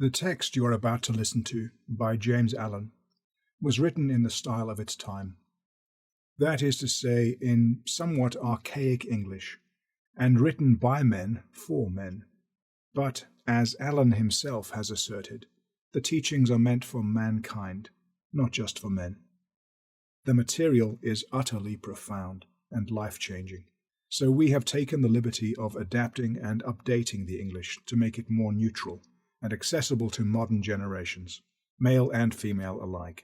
The text you are about to listen to, by James Allen, was written in the style of its time. That is to say, in somewhat archaic English, and written by men for men. But, as Allen himself has asserted, the teachings are meant for mankind, not just for men. The material is utterly profound and life-changing, so we have taken the liberty of adapting and updating the English to make it more neutral and accessible to modern generations, male and female alike,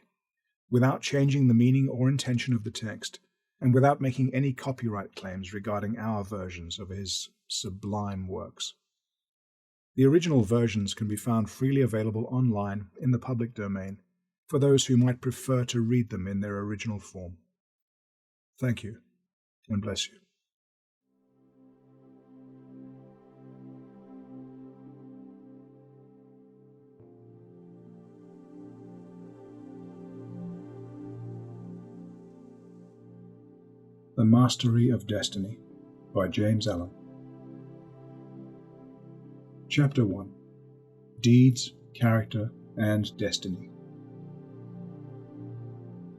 without changing the meaning or intention of the text, and without making any copyright claims regarding our versions of his sublime works. The original versions can be found freely available online in the public domain for those who might prefer to read them in their original form. Thank you, and bless you. The Mastery of Destiny by James Allen. Chapter 1. Deeds, Character, and Destiny.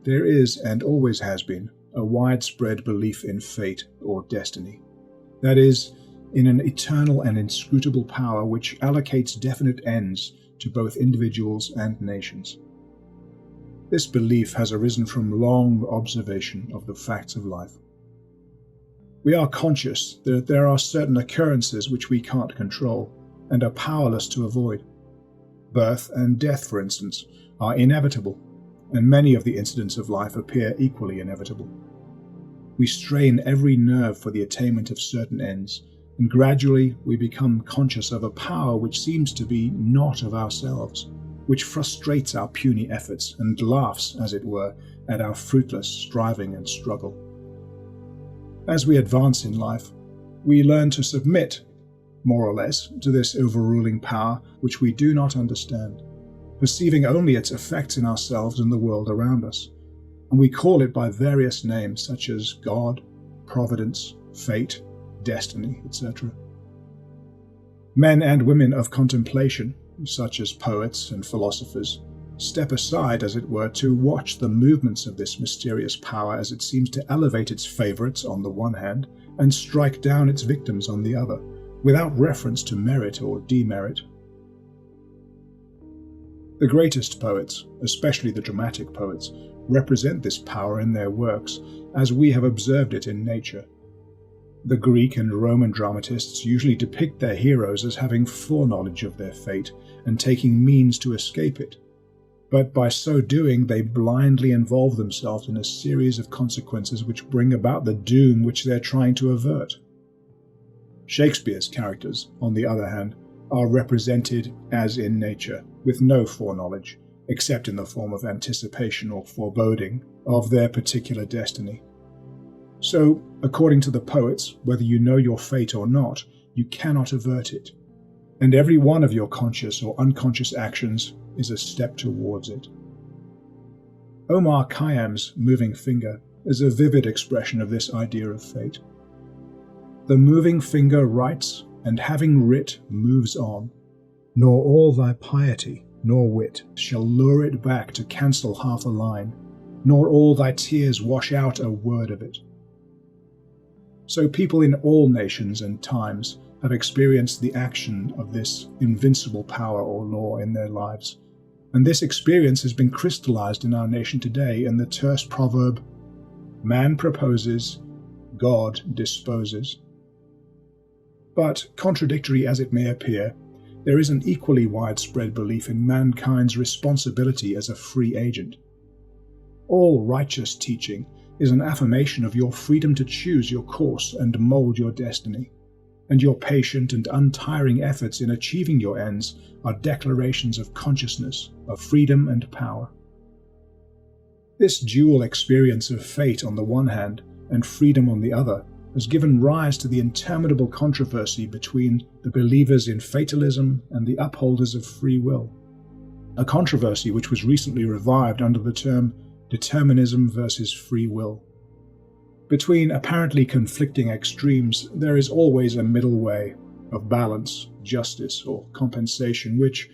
There is, and always has been, a widespread belief in fate or destiny. That is, in an eternal and inscrutable power which allocates definite ends to both individuals and nations. This belief has arisen from long observation of the facts of life. We are conscious that there are certain occurrences which we can't control and are powerless to avoid. Birth and death, for instance, are inevitable, and many of the incidents of life appear equally inevitable. We strain every nerve for the attainment of certain ends, and gradually we become conscious of a power which seems to be not of ourselves, which frustrates our puny efforts and laughs, as it were, at our fruitless striving and struggle. As we advance in life, we learn to submit, more or less, to this overruling power which we do not understand, perceiving only its effects in ourselves and the world around us, and we call it by various names such as God, Providence, Fate, Destiny, etc. Men and women of contemplation, such as poets and philosophers, step aside, as it were, to watch the movements of this mysterious power as it seems to elevate its favorites on the one hand and strike down its victims on the other, without reference to merit or demerit. The greatest poets, especially the dramatic poets, represent this power in their works as we have observed it in nature. The Greek and Roman dramatists usually depict their heroes as having foreknowledge of their fate and taking means to escape it. But by so doing, they blindly involve themselves in a series of consequences which bring about the doom which they are trying to avert. Shakespeare's characters, on the other hand, are represented as in nature, with no foreknowledge, except in the form of anticipation or foreboding, of their particular destiny. So, according to the poets, whether you know your fate or not, you cannot avert it, and every one of your conscious or unconscious actions is a step towards it. Omar Khayyam's moving finger is a vivid expression of this idea of fate. The moving finger writes, and having writ moves on, nor all thy piety nor wit shall lure it back to cancel half a line, nor all thy tears wash out a word of it. So people in all nations and times have experienced the action of this invincible power or law in their lives, and this experience has been crystallized in our nation today in the terse proverb, "Man proposes, God disposes." But, contradictory as it may appear, there is an equally widespread belief in mankind's responsibility as a free agent. All righteous teaching is an affirmation of your freedom to choose your course and mold your destiny, and your patient and untiring efforts in achieving your ends are declarations of consciousness, of freedom and power. This dual experience of fate on the one hand and freedom on the other has given rise to the interminable controversy between the believers in fatalism and the upholders of free will, a controversy which was recently revived under the term determinism versus free will. Between apparently conflicting extremes, there is always a middle way of balance, justice, or compensation, which,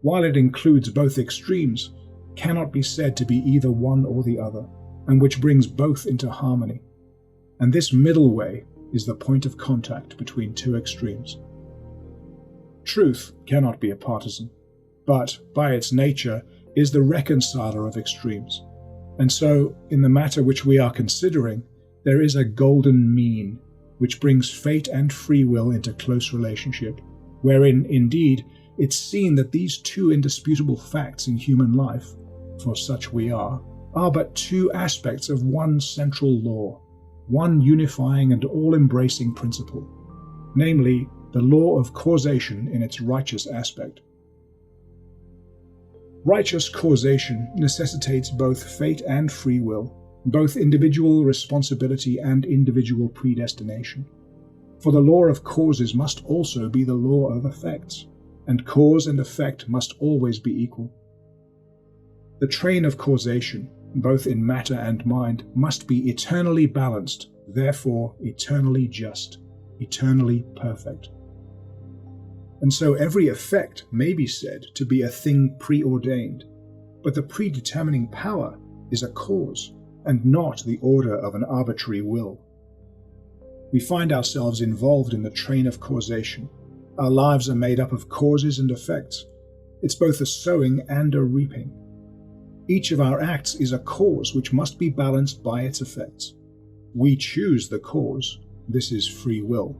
while it includes both extremes, cannot be said to be either one or the other, and which brings both into harmony. And this middle way is the point of contact between two extremes. Truth cannot be a partisan, but, by its nature, is the reconciler of extremes. And so, in the matter which we are considering, there is a golden mean, which brings fate and free will into close relationship, wherein, indeed, it's seen that these two indisputable facts in human life, for such we are but two aspects of one central law, one unifying and all-embracing principle, namely, the law of causation in its righteous aspect. Righteous causation necessitates both fate and free will, both individual responsibility and individual predestination. For the law of causes must also be the law of effects, and cause and effect must always be equal. The train of causation, both in matter and mind, must be eternally balanced, therefore eternally just, eternally perfect. And so every effect may be said to be a thing preordained, but the predetermining power is a cause, and not the order of an arbitrary will. We find ourselves involved in the train of causation. Our lives are made up of causes and effects. It's both a sowing and a reaping. Each of our acts is a cause which must be balanced by its effects. We choose the cause. This is free will.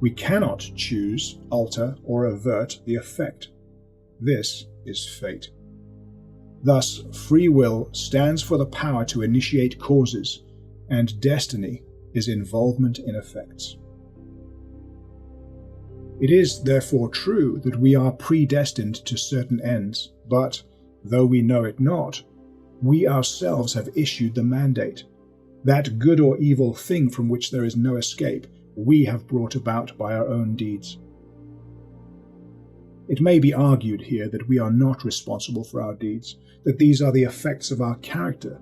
We cannot choose, alter, or avert the effect. This is fate. Thus, free will stands for the power to initiate causes, and destiny is involvement in effects. It is therefore true that we are predestined to certain ends, but, though we know it not, we ourselves have issued the mandate. That good or evil thing from which there is no escape, we have brought about by our own deeds. It may be argued here that we are not responsible for our deeds, that these are the effects of our character,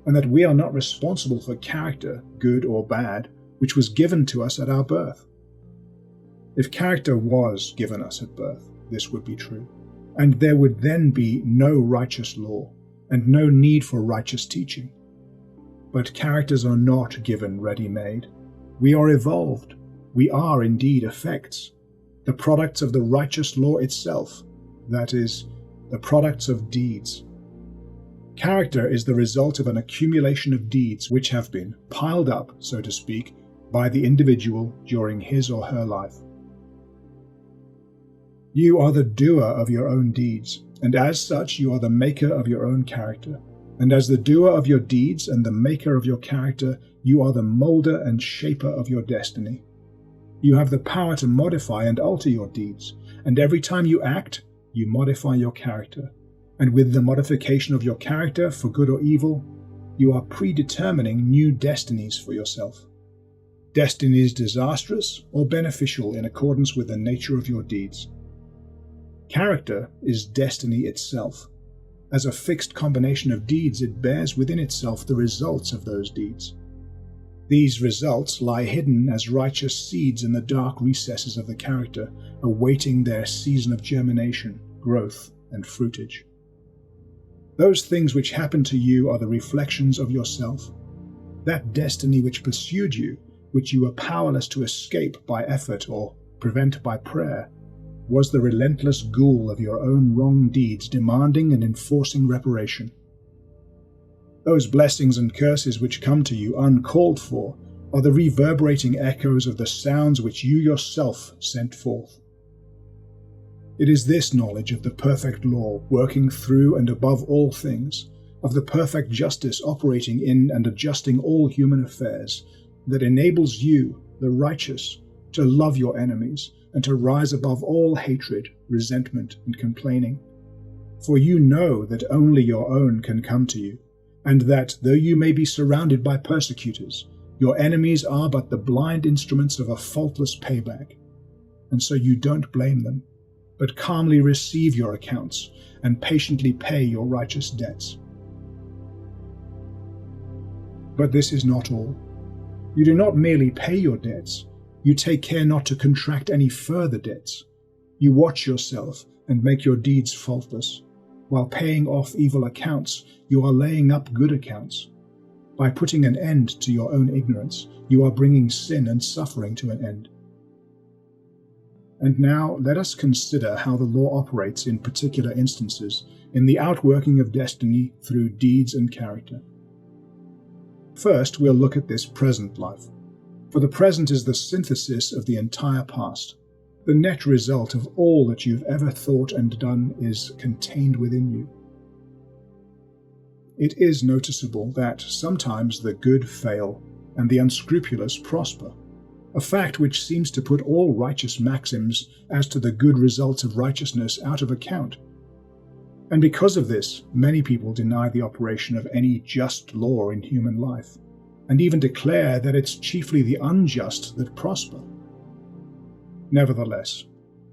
and that we are not responsible for character, good or bad, which was given to us at our birth. If character was given us at birth, this would be true, and there would then be no righteous law, and no need for righteous teaching. But characters are not given ready-made. We are evolved. We are indeed effects, the products of the righteous law itself, that is, the products of deeds. Character is the result of an accumulation of deeds which have been piled up, so to speak, by the individual during his or her life. You are the doer of your own deeds, and as such you are the maker of your own character. And as the doer of your deeds and the maker of your character, you are the moulder and shaper of your destiny. You have the power to modify and alter your deeds, and every time you act, you modify your character. And with the modification of your character, for good or evil, you are predetermining new destinies for yourself. Destinies disastrous or beneficial in accordance with the nature of your deeds. Character is destiny itself. As a fixed combination of deeds, it bears within itself the results of those deeds. These results lie hidden as righteous seeds in the dark recesses of the character, awaiting their season of germination, growth, and fruitage. Those things which happen to you are the reflections of yourself. That destiny which pursued you, which you were powerless to escape by effort or prevent by prayer, was the relentless ghoul of your own wrong deeds demanding and enforcing reparation. Those blessings and curses which come to you uncalled for are the reverberating echoes of the sounds which you yourself sent forth. It is this knowledge of the perfect law working through and above all things, of the perfect justice operating in and adjusting all human affairs, that enables you, the righteous, to love your enemies, and to rise above all hatred, resentment, and complaining. For you know that only your own can come to you, and that, though you may be surrounded by persecutors, your enemies are but the blind instruments of a faultless payback. And so you don't blame them, but calmly receive your accounts, and patiently pay your righteous debts. But this is not all. You do not merely pay your debts, you take care not to contract any further debts. You watch yourself, and make your deeds faultless. While paying off evil accounts, you are laying up good accounts. By putting an end to your own ignorance, you are bringing sin and suffering to an end. And now let us consider how the law operates in particular instances in the outworking of destiny through deeds and character. First, we'll look at this present life, for the present is the synthesis of the entire past. The net result of all that you've ever thought and done is contained within you. It is noticeable that sometimes the good fail and the unscrupulous prosper, a fact which seems to put all righteous maxims as to the good results of righteousness out of account. And because of this, many people deny the operation of any just law in human life, and even declare that it's chiefly the unjust that prosper. Nevertheless,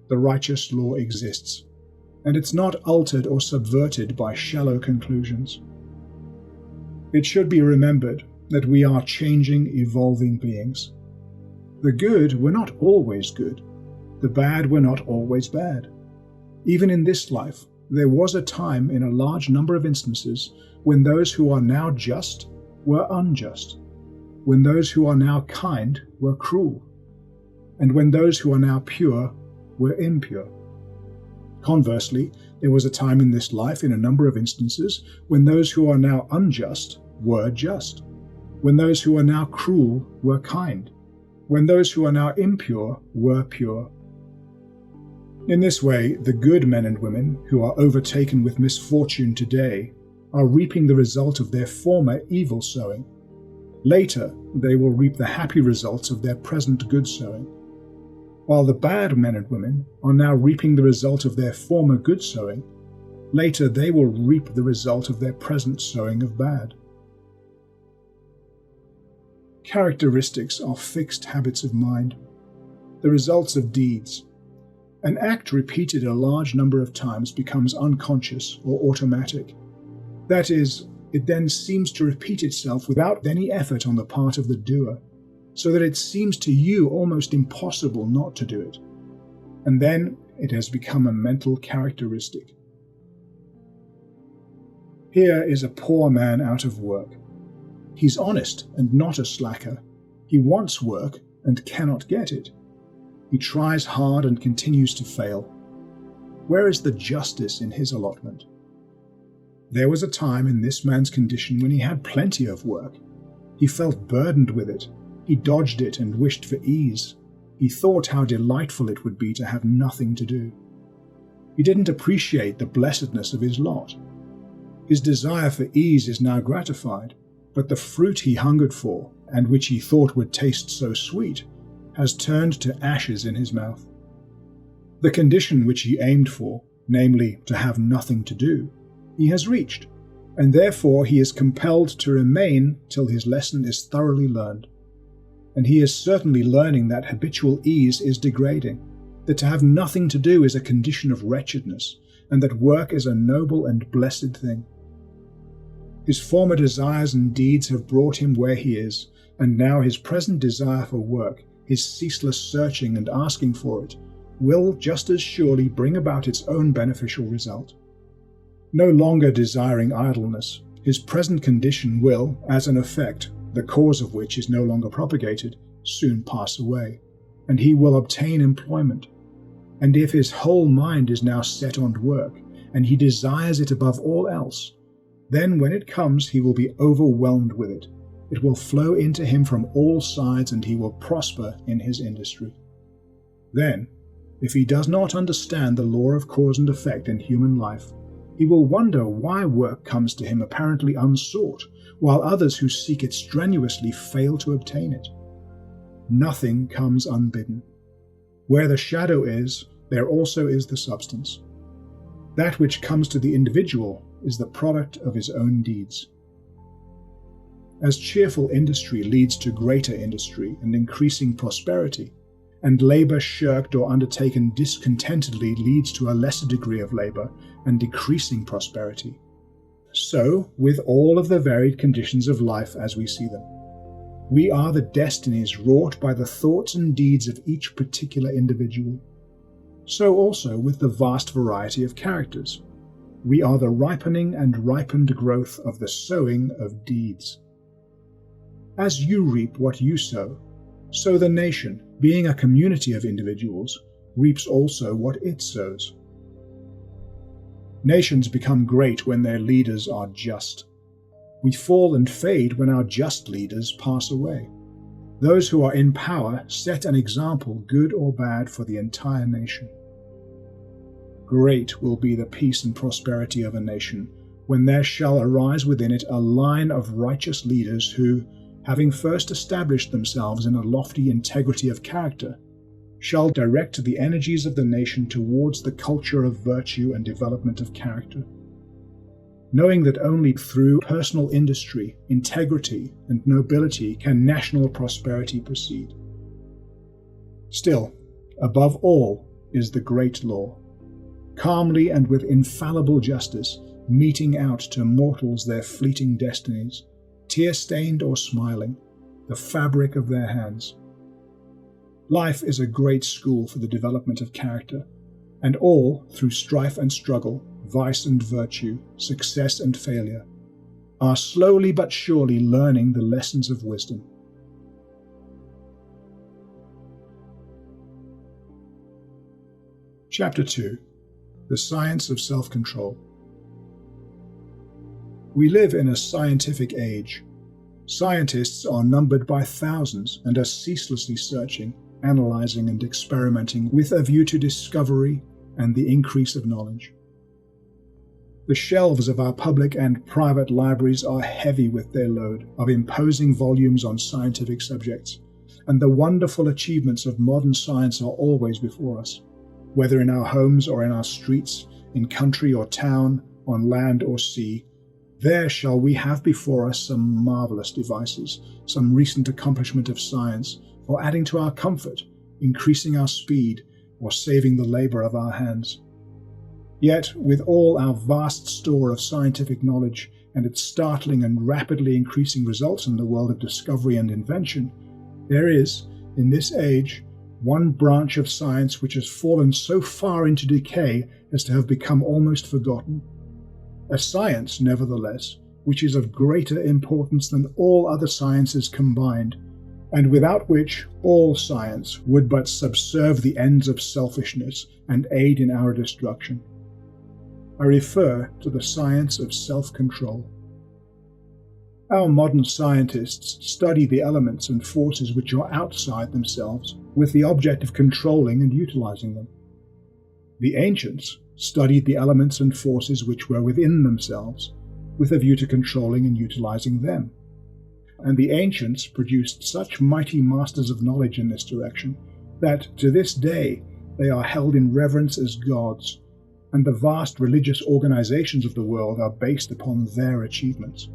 the righteous law exists, and it's not altered or subverted by shallow conclusions. It should be remembered that we are changing, evolving beings. The good were not always good. The bad were not always bad. Even in this life, there was a time in a large number of instances when those who are now just were unjust, when those who are now kind were cruel, and when those who are now pure were impure. Conversely, there was a time in this life in a number of instances when those who are now unjust were just, when those who are now cruel were kind, when those who are now impure were pure. In this way, the good men and women who are overtaken with misfortune today are reaping the result of their former evil sowing. Later, they will reap the happy results of their present good sowing. While the bad men and women are now reaping the result of their former good sowing, later they will reap the result of their present sowing of bad. Characteristics are fixed habits of mind, the results of deeds. An act repeated a large number of times becomes unconscious or automatic. That is, it then seems to repeat itself without any effort on the part of the doer, so that it seems to you almost impossible not to do it. And then it has become a mental characteristic. Here is a poor man out of work. He's honest and not a slacker. He wants work and cannot get it. He tries hard and continues to fail. Where is the justice in his allotment? There was a time in this man's condition when he had plenty of work. He felt burdened with it. He dodged it and wished for ease. He thought how delightful it would be to have nothing to do. He didn't appreciate the blessedness of his lot. His desire for ease is now gratified, but the fruit he hungered for, and which he thought would taste so sweet, has turned to ashes in his mouth. The condition which he aimed for, namely to have nothing to do, he has reached, and therefore he is compelled to remain till his lesson is thoroughly learned. And he is certainly learning that habitual ease is degrading, that to have nothing to do is a condition of wretchedness, and that work is a noble and blessed thing. His former desires and deeds have brought him where he is, and now his present desire for work, his ceaseless searching and asking for it, will just as surely bring about its own beneficial result. No longer desiring idleness, his present condition will, as an effect, the cause of which is no longer propagated, soon pass away, and he will obtain employment. And if his whole mind is now set on work, and he desires it above all else, then when it comes he will be overwhelmed with it. It will flow into him from all sides, and he will prosper in his industry. Then, if he does not understand the law of cause and effect in human life, he will wonder why work comes to him apparently unsought, while others who seek it strenuously fail to obtain it. Nothing comes unbidden. Where the shadow is, there also is the substance. That which comes to the individual is the product of his own deeds. As cheerful industry leads to greater industry and increasing prosperity, and labor shirked or undertaken discontentedly leads to a lesser degree of labor and decreasing prosperity, so with all of the varied conditions of life as we see them. We are the destinies wrought by the thoughts and deeds of each particular individual. So also with the vast variety of characters. We are the ripening and ripened growth of the sowing of deeds. As you reap what you sow, so the nation, being a community of individuals, reaps also what it sows. Nations become great when their leaders are just. We fall and fade when our just leaders pass away. Those who are in power set an example, good or bad, for the entire nation. Great will be the peace and prosperity of a nation when there shall arise within it a line of righteous leaders who, having first established themselves in a lofty integrity of character, shall direct the energies of the nation towards the culture of virtue and development of character, knowing that only through personal industry, integrity, and nobility can national prosperity proceed. Still, above all is the great law, calmly and with infallible justice, meting out to mortals their fleeting destinies, tear-stained or smiling, the fabric of their hands. Life is a great school for the development of character, and all, through strife and struggle, vice and virtue, success and failure, are slowly but surely learning the lessons of wisdom. Chapter 2. The Science of Self-Control. We live in a scientific age. Scientists are numbered by thousands and are ceaselessly searching, analyzing and experimenting with a view to discovery and the increase of knowledge. The shelves of our public and private libraries are heavy with their load of imposing volumes on scientific subjects, and the wonderful achievements of modern science are always before us, whether in our homes or in our streets, in country or town, on land or sea. There shall we have before us some marvelous devices, some recent accomplishment of science, for adding to our comfort, increasing our speed, or saving the labor of our hands. Yet, with all our vast store of scientific knowledge and its startling and rapidly increasing results in the world of discovery and invention, there is, in this age, one branch of science which has fallen so far into decay as to have become almost forgotten. A science, nevertheless, which is of greater importance than all other sciences combined, and without which all science would but subserve the ends of selfishness and aid in our destruction. I refer to the science of self-control. Our modern scientists study the elements and forces which are outside themselves with the object of controlling and utilizing them. The ancients studied the elements and forces which were within themselves with a view to controlling and utilizing them. And the ancients produced such mighty masters of knowledge in this direction that to this day they are held in reverence as gods, and the vast religious organizations of the world are based upon their achievements.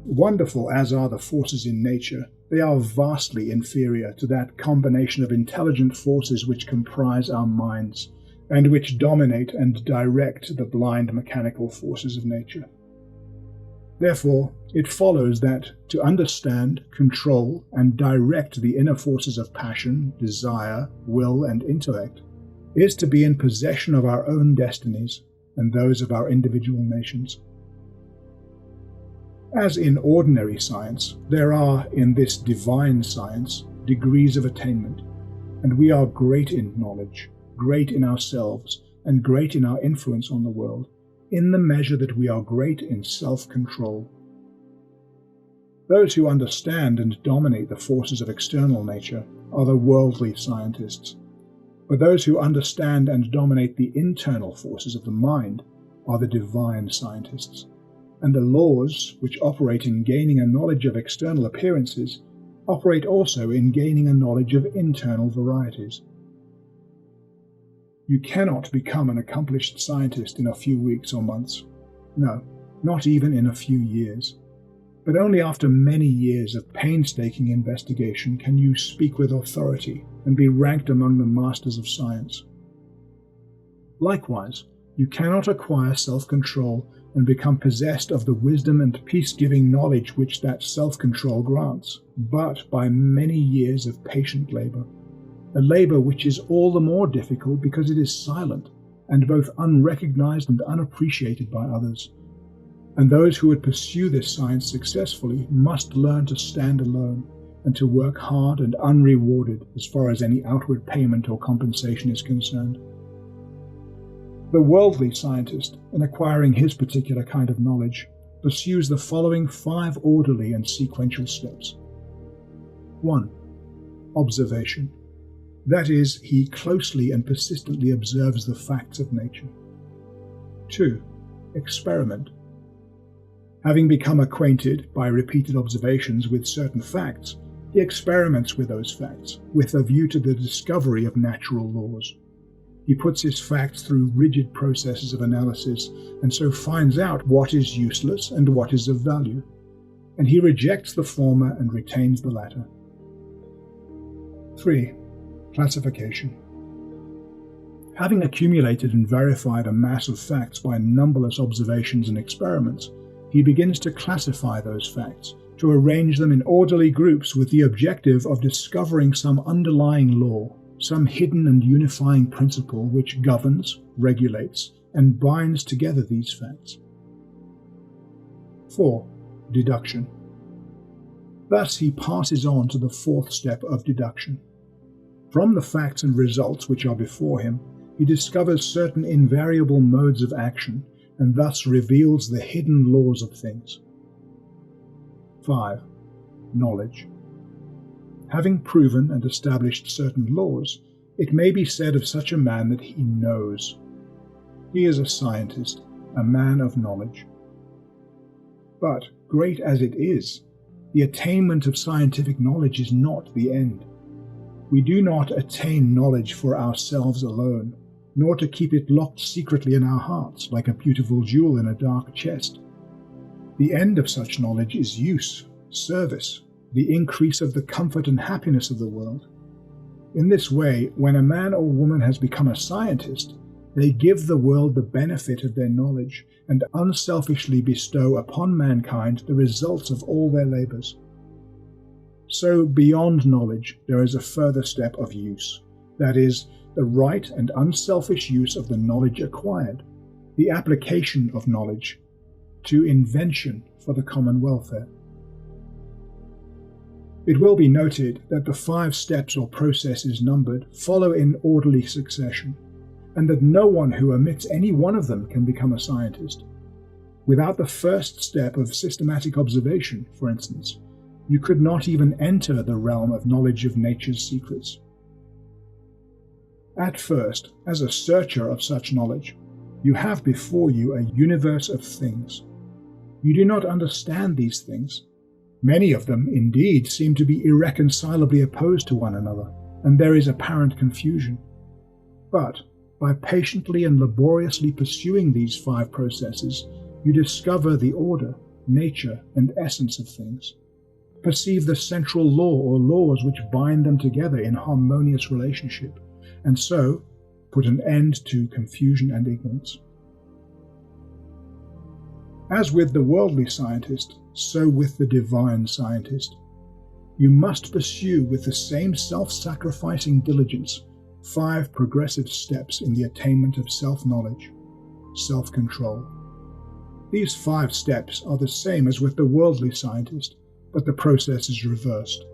Wonderful as are the forces in nature, they are vastly inferior to that combination of intelligent forces which comprise our minds, and which dominate and direct the blind mechanical forces of nature. Therefore, it follows that to understand, control, and direct the inner forces of passion, desire, will, and intellect is to be in possession of our own destinies and those of our individual nations. As in ordinary science, there are, in this divine science, degrees of attainment, and we are great in knowledge, great in ourselves, and great in our influence on the world, in the measure that we are great in self-control. Those who understand and dominate the forces of external nature are the worldly scientists, but those who understand and dominate the internal forces of the mind are the divine scientists, and the laws which operate in gaining a knowledge of external appearances operate also in gaining a knowledge of internal varieties. You cannot become an accomplished scientist in a few weeks or months. No, not even in a few years. But only after many years of painstaking investigation can you speak with authority and be ranked among the masters of science. Likewise, you cannot acquire self-control and become possessed of the wisdom and peace-giving knowledge which that self-control grants, but by many years of patient labor, a labor which is all the more difficult because it is silent and both unrecognized and unappreciated by others. And those who would pursue this science successfully must learn to stand alone and to work hard and unrewarded as far as any outward payment or compensation is concerned. The worldly scientist, in acquiring his particular kind of knowledge, pursues the following 5 orderly and sequential steps. 1. Observation. That is, he closely and persistently observes the facts of nature. 2. Experiment. Having become acquainted, by repeated observations, with certain facts, he experiments with those facts, with a view to the discovery of natural laws. He puts his facts through rigid processes of analysis, and so finds out what is useless and what is of value, and he rejects the former and retains the latter. 3. Classification. Having accumulated and verified a mass of facts by numberless observations and experiments, he begins to classify those facts, to arrange them in orderly groups with the objective of discovering some underlying law, some hidden and unifying principle which governs, regulates, and binds together these facts. 4. Deduction. Thus he passes on to the 4th step of deduction. From the facts and results which are before him, he discovers certain invariable modes of action, and thus reveals the hidden laws of things. 5. Knowledge. Having proven and established certain laws, it may be said of such a man that he knows. He is a scientist, a man of knowledge. But, great as it is, the attainment of scientific knowledge is not the end. We do not attain knowledge for ourselves alone, nor to keep it locked secretly in our hearts like a beautiful jewel in a dark chest. The end of such knowledge is use, service, the increase of the comfort and happiness of the world. In this way, when a man or woman has become a scientist, they give the world the benefit of their knowledge and unselfishly bestow upon mankind the results of all their labors. So, beyond knowledge, there is a further step of use, that is, the right and unselfish use of the knowledge acquired, the application of knowledge to invention for the common welfare. It will be noted that the 5 steps or processes numbered follow in orderly succession, and that no one who omits any one of them can become a scientist. Without the first step of systematic observation, for instance, you could not even enter the realm of knowledge of nature's secrets. At first, as a searcher of such knowledge, you have before you a universe of things. You do not understand these things. Many of them, indeed, seem to be irreconcilably opposed to one another, and there is apparent confusion. But, by patiently and laboriously pursuing these 5 processes, you discover the order, nature, and essence of things. Perceive the central law or laws which bind them together in harmonious relationship, and so put an end to confusion and ignorance. As with the worldly scientist, so with the divine scientist. You must pursue with the same self-sacrificing diligence 5 progressive steps in the attainment of self-knowledge, self-control. These 5 steps are the same as with the worldly scientist, but the process is reversed.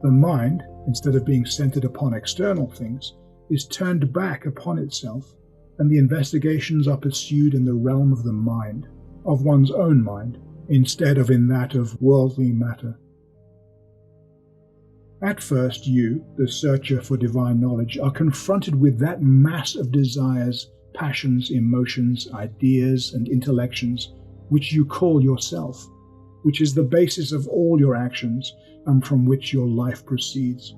The mind, instead of being centered upon external things, is turned back upon itself, and the investigations are pursued in the realm of the mind, of one's own mind, instead of in that of worldly matter. At first you, the searcher for divine knowledge, are confronted with that mass of desires, passions, emotions, ideas, and intellections which you call yourself, which is the basis of all your actions and from which your life proceeds.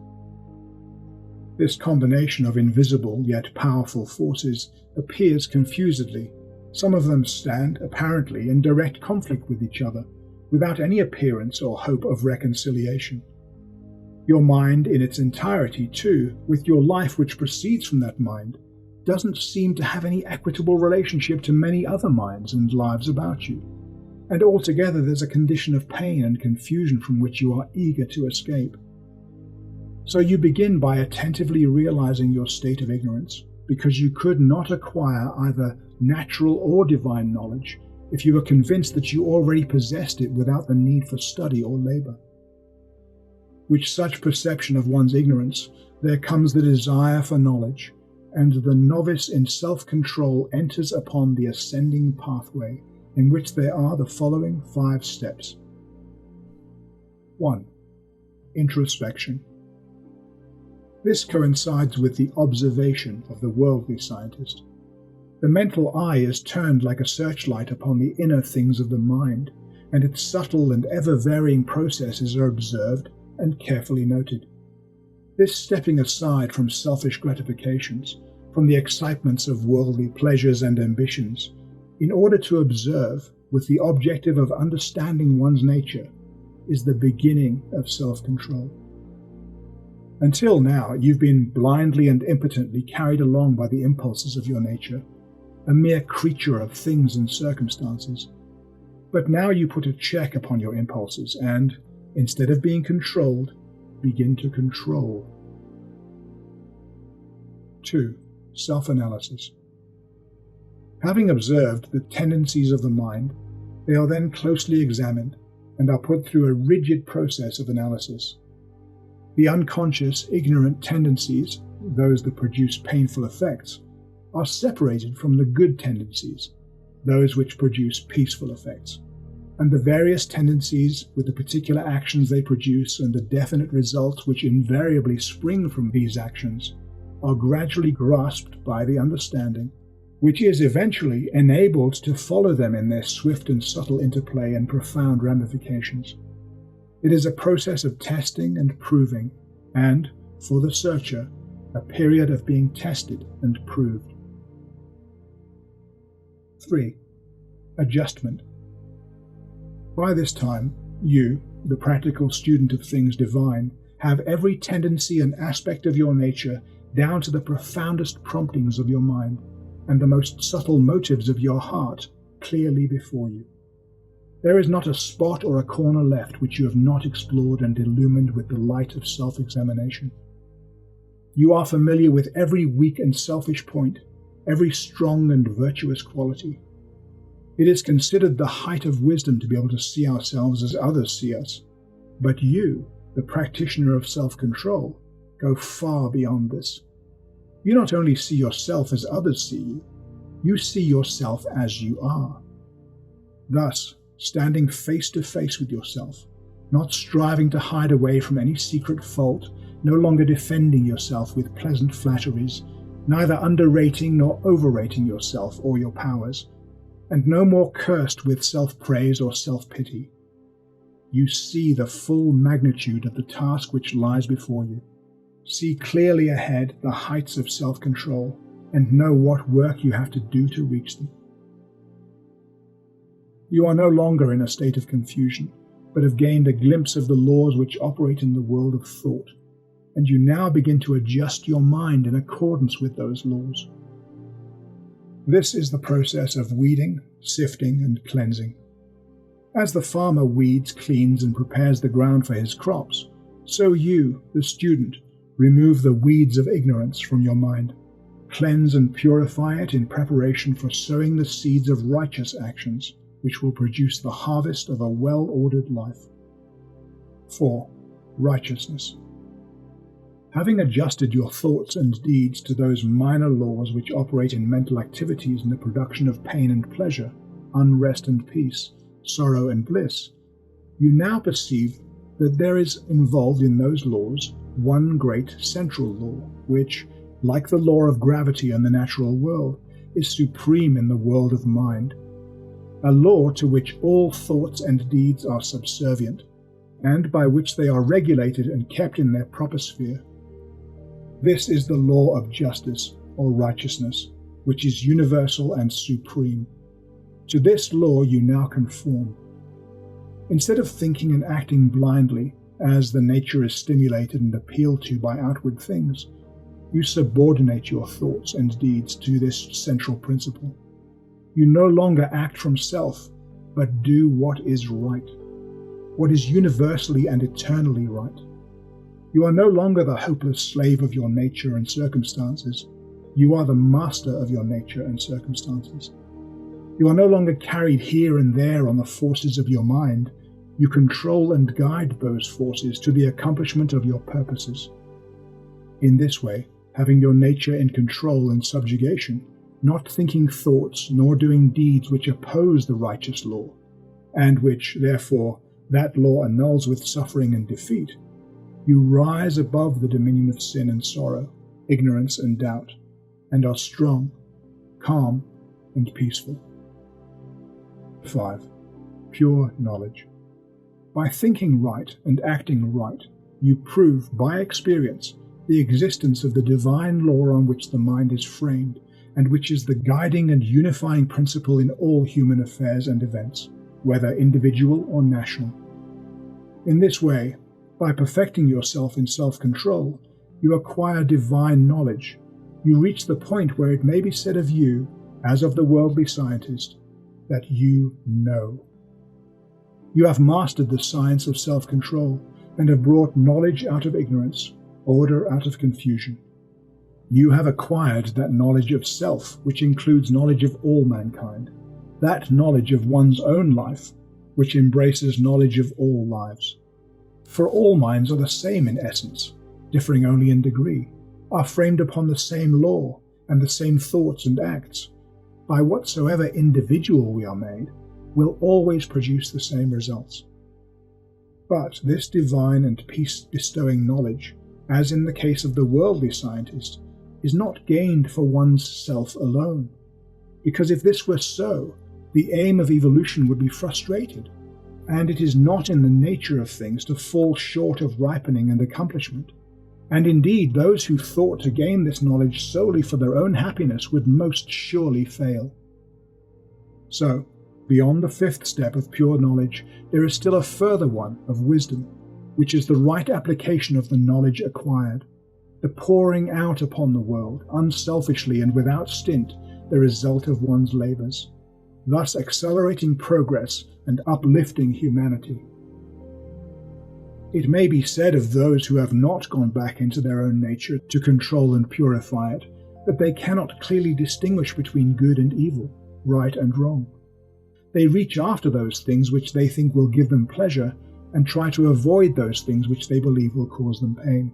This combination of invisible yet powerful forces appears confusedly. Some of them stand, apparently, in direct conflict with each other, without any appearance or hope of reconciliation. Your mind in its entirety, too, with your life which proceeds from that mind, doesn't seem to have any equitable relationship to many other minds and lives about you, and altogether there's a condition of pain and confusion from which you are eager to escape. So you begin by attentively realizing your state of ignorance, because you could not acquire either natural or divine knowledge if you were convinced that you already possessed it without the need for study or labor. With such perception of one's ignorance, there comes the desire for knowledge, and the novice in self-control enters upon the ascending pathway, in which there are the following 5 steps. 1. Introspection. This coincides with the observation of the worldly scientist. The mental eye is turned like a searchlight upon the inner things of the mind, and its subtle and ever-varying processes are observed and carefully noted. This stepping aside from selfish gratifications, from the excitements of worldly pleasures and ambitions, in order to observe with the objective of understanding one's nature, is the beginning of self-control. Until now, you've been blindly and impotently carried along by the impulses of your nature, a mere creature of things and circumstances. But now you put a check upon your impulses and, instead of being controlled, begin to control. 2. Self-analysis. Having observed the tendencies of the mind, they are then closely examined and are put through a rigid process of analysis. The unconscious, ignorant tendencies, those that produce painful effects, are separated from the good tendencies, those which produce peaceful effects, and the various tendencies with the particular actions they produce and the definite results which invariably spring from these actions are gradually grasped by the understanding, which is eventually enabled to follow them in their swift and subtle interplay and profound ramifications. It is a process of testing and proving, and, for the searcher, a period of being tested and proved. 3. Adjustment. By this time, you, the practical student of things divine, have every tendency and aspect of your nature down to the profoundest promptings of your mind, and the most subtle motives of your heart clearly before you. There is not a spot or a corner left which you have not explored and illumined with the light of self-examination. You are familiar with every weak and selfish point, every strong and virtuous quality. It is considered the height of wisdom to be able to see ourselves as others see us, but you, the practitioner of self-control, go far beyond this. You not only see yourself as others see you, you see yourself as you are. Thus, standing face to face with yourself, not striving to hide away from any secret fault, no longer defending yourself with pleasant flatteries, neither underrating nor overrating yourself or your powers, and no more cursed with self-praise or self-pity. You see the full magnitude of the task which lies before you, see clearly ahead the heights of self-control, and know what work you have to do to reach them. You are no longer in a state of confusion, but have gained a glimpse of the laws which operate in the world of thought, and you now begin to adjust your mind in accordance with those laws. This is the process of weeding, sifting, and cleansing. As the farmer weeds, cleans, and prepares the ground for his crops, so you, the student, remove the weeds of ignorance from your mind, cleanse and purify it in preparation for sowing the seeds of righteous actions, which will produce the harvest of a well-ordered life. 4. Righteousness. Having adjusted your thoughts and deeds to those minor laws which operate in mental activities in the production of pain and pleasure, unrest and peace, sorrow and bliss, you now perceive that there is involved in those laws one great central law, which, like the law of gravity in the natural world, is supreme in the world of mind, a law to which all thoughts and deeds are subservient, and by which they are regulated and kept in their proper sphere. This is the law of justice, or righteousness, which is universal and supreme. To this law you now conform. Instead of thinking and acting blindly, as the nature is stimulated and appealed to by outward things, you subordinate your thoughts and deeds to this central principle. You no longer act from self, but do what is right, what is universally and eternally right. You are no longer the hopeless slave of your nature and circumstances. You are the master of your nature and circumstances. You are no longer carried here and there on the forces of your mind. You control and guide those forces to the accomplishment of your purposes. In this way, having your nature in control and subjugation, not thinking thoughts nor doing deeds which oppose the righteous law, and which, therefore, that law annuls with suffering and defeat, you rise above the dominion of sin and sorrow, ignorance and doubt, and are strong, calm, and peaceful. 5. Pure knowledge. By thinking right and acting right, you prove by experience the existence of the divine law on which the mind is framed, and which is the guiding and unifying principle in all human affairs and events, whether individual or national. In this way, by perfecting yourself in self-control, you acquire divine knowledge. You reach the point where it may be said of you, as of the worldly scientist, that you know. You have mastered the science of self-control and have brought knowledge out of ignorance, order out of confusion. You have acquired that knowledge of self which includes knowledge of all mankind, that knowledge of one's own life which embraces knowledge of all lives. For all minds are the same in essence, differing only in degree, are framed upon the same law and the same thoughts and acts. By whatsoever individual we are made, will always produce the same results. But this divine and peace-bestowing knowledge, as in the case of the worldly scientist, is not gained for one's self alone, because if this were so, the aim of evolution would be frustrated, and it is not in the nature of things to fall short of ripening and accomplishment. And indeed, those who thought to gain this knowledge solely for their own happiness would most surely fail. So, beyond the 5th step of pure knowledge, there is still a further one of wisdom, which is the right application of the knowledge acquired, the pouring out upon the world, unselfishly and without stint, the result of one's labors, thus accelerating progress and uplifting humanity. It may be said of those who have not gone back into their own nature to control and purify it, that they cannot clearly distinguish between good and evil, right and wrong. They reach after those things which they think will give them pleasure, and try to avoid those things which they believe will cause them pain.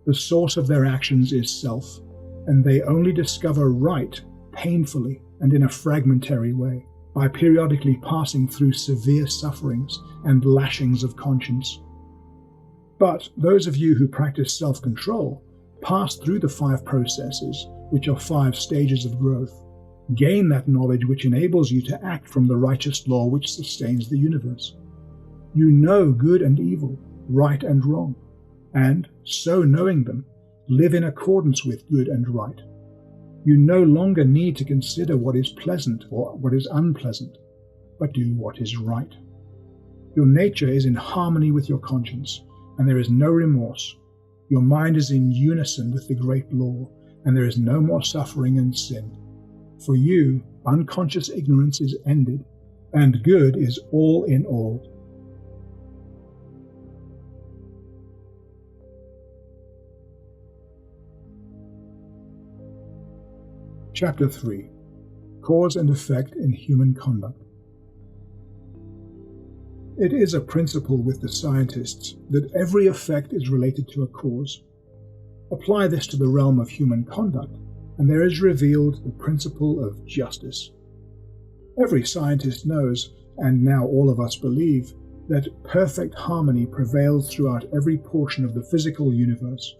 The source of their actions is self, and they only discover right painfully and in a fragmentary way, by periodically passing through severe sufferings and lashings of conscience. But those of you who practice self-control pass through the 5 processes, which are 5 stages of growth, gain that knowledge which enables you to act from the righteous law which sustains the universe. You know good and evil, right and wrong, and, so knowing them, live in accordance with good and right. You no longer need to consider what is pleasant or what is unpleasant, but do what is right. Your nature is in harmony with your conscience, and there is no remorse. Your mind is in unison with the great law, and there is no more suffering and sin. For you, unconscious ignorance is ended, and good is all in all. Chapter 3. Cause and Effect in Human Conduct. It is a principle with the scientists that every effect is related to a cause. Apply this to the realm of human conduct, and there is revealed the principle of justice. Every scientist knows, and now all of us believe, that perfect harmony prevails throughout every portion of the physical universe,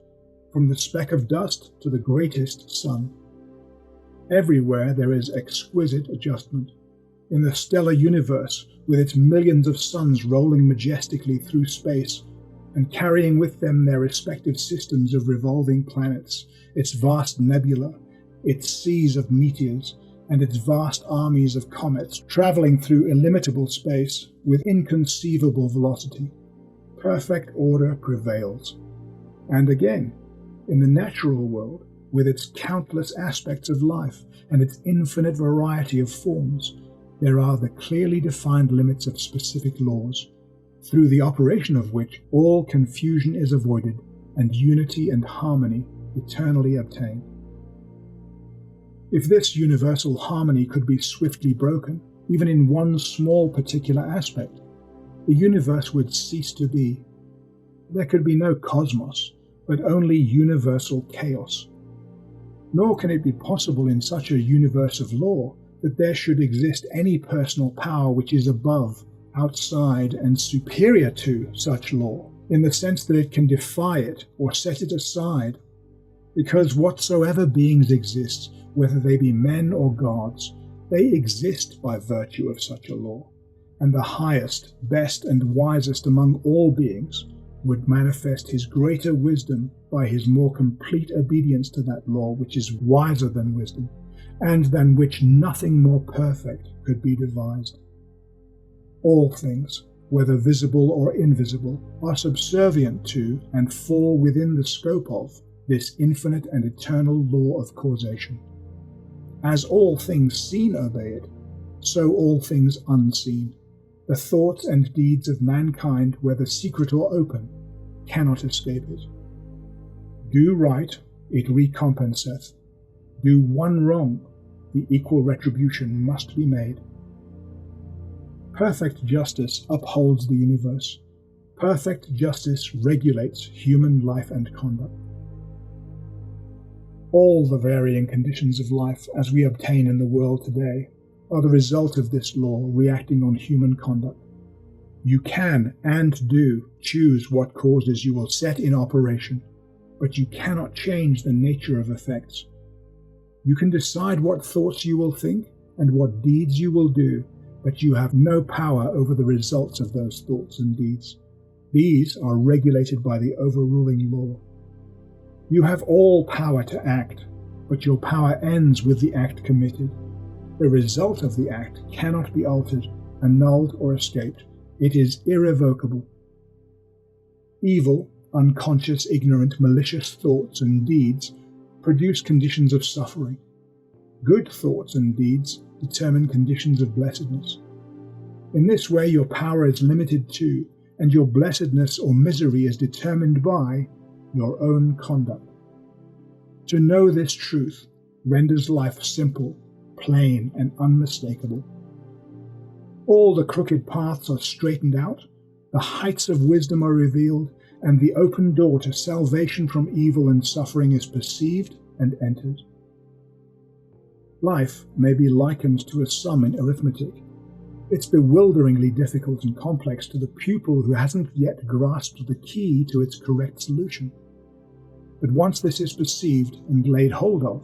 from the speck of dust to the greatest sun. Everywhere there is exquisite adjustment. In the stellar universe, with its millions of suns rolling majestically through space, and carrying with them their respective systems of revolving planets, its vast nebula, its seas of meteors, and its vast armies of comets traveling through illimitable space with inconceivable velocity, perfect order prevails. And again, in the natural world, with its countless aspects of life and its infinite variety of forms, there are the clearly defined limits of specific laws, through the operation of which all confusion is avoided and unity and harmony eternally obtained. If this universal harmony could be swiftly broken, even in one small particular aspect, the universe would cease to be. There could be no cosmos, but only universal chaos. Nor can it be possible in such a universe of law that there should exist any personal power which is above, outside, and superior to such law, in the sense that it can defy it or set it aside, because whatsoever beings exist, whether they be men or gods, they exist by virtue of such a law, and the highest, best, and wisest among all beings would manifest his greater wisdom by his more complete obedience to that law which is wiser than wisdom, and than which nothing more perfect could be devised. All things, whether visible or invisible, are subservient to and fall within the scope of this infinite and eternal law of causation. As all things seen obey it, so all things unseen. The thoughts and deeds of mankind, whether secret or open, cannot escape it. Do right, it recompenseth. Do one wrong, the equal retribution must be made. Perfect justice upholds the universe. Perfect justice regulates human life and conduct. All the varying conditions of life as we obtain in the world today are the result of this law reacting on human conduct. You can and do choose what causes you will set in operation, but you cannot change the nature of effects. You can decide what thoughts you will think and what deeds you will do, but you have no power over the results of those thoughts and deeds. These are regulated by the overruling law. You have all power to act, but your power ends with the act committed. The result of the act cannot be altered, annulled, or escaped. It is irrevocable. Evil, unconscious, ignorant, malicious thoughts and deeds produce conditions of suffering. Good thoughts and deeds determine conditions of blessedness. In this way, your power is limited to, and your blessedness or misery is determined by, your own conduct. To know this truth renders life simple, plain, and unmistakable. All the crooked paths are straightened out, the heights of wisdom are revealed, and the open door to salvation from evil and suffering is perceived and entered. Life may be likened to a sum in arithmetic. It's bewilderingly difficult and complex to the pupil who hasn't yet grasped the key to its correct solution. But once this is perceived and laid hold of,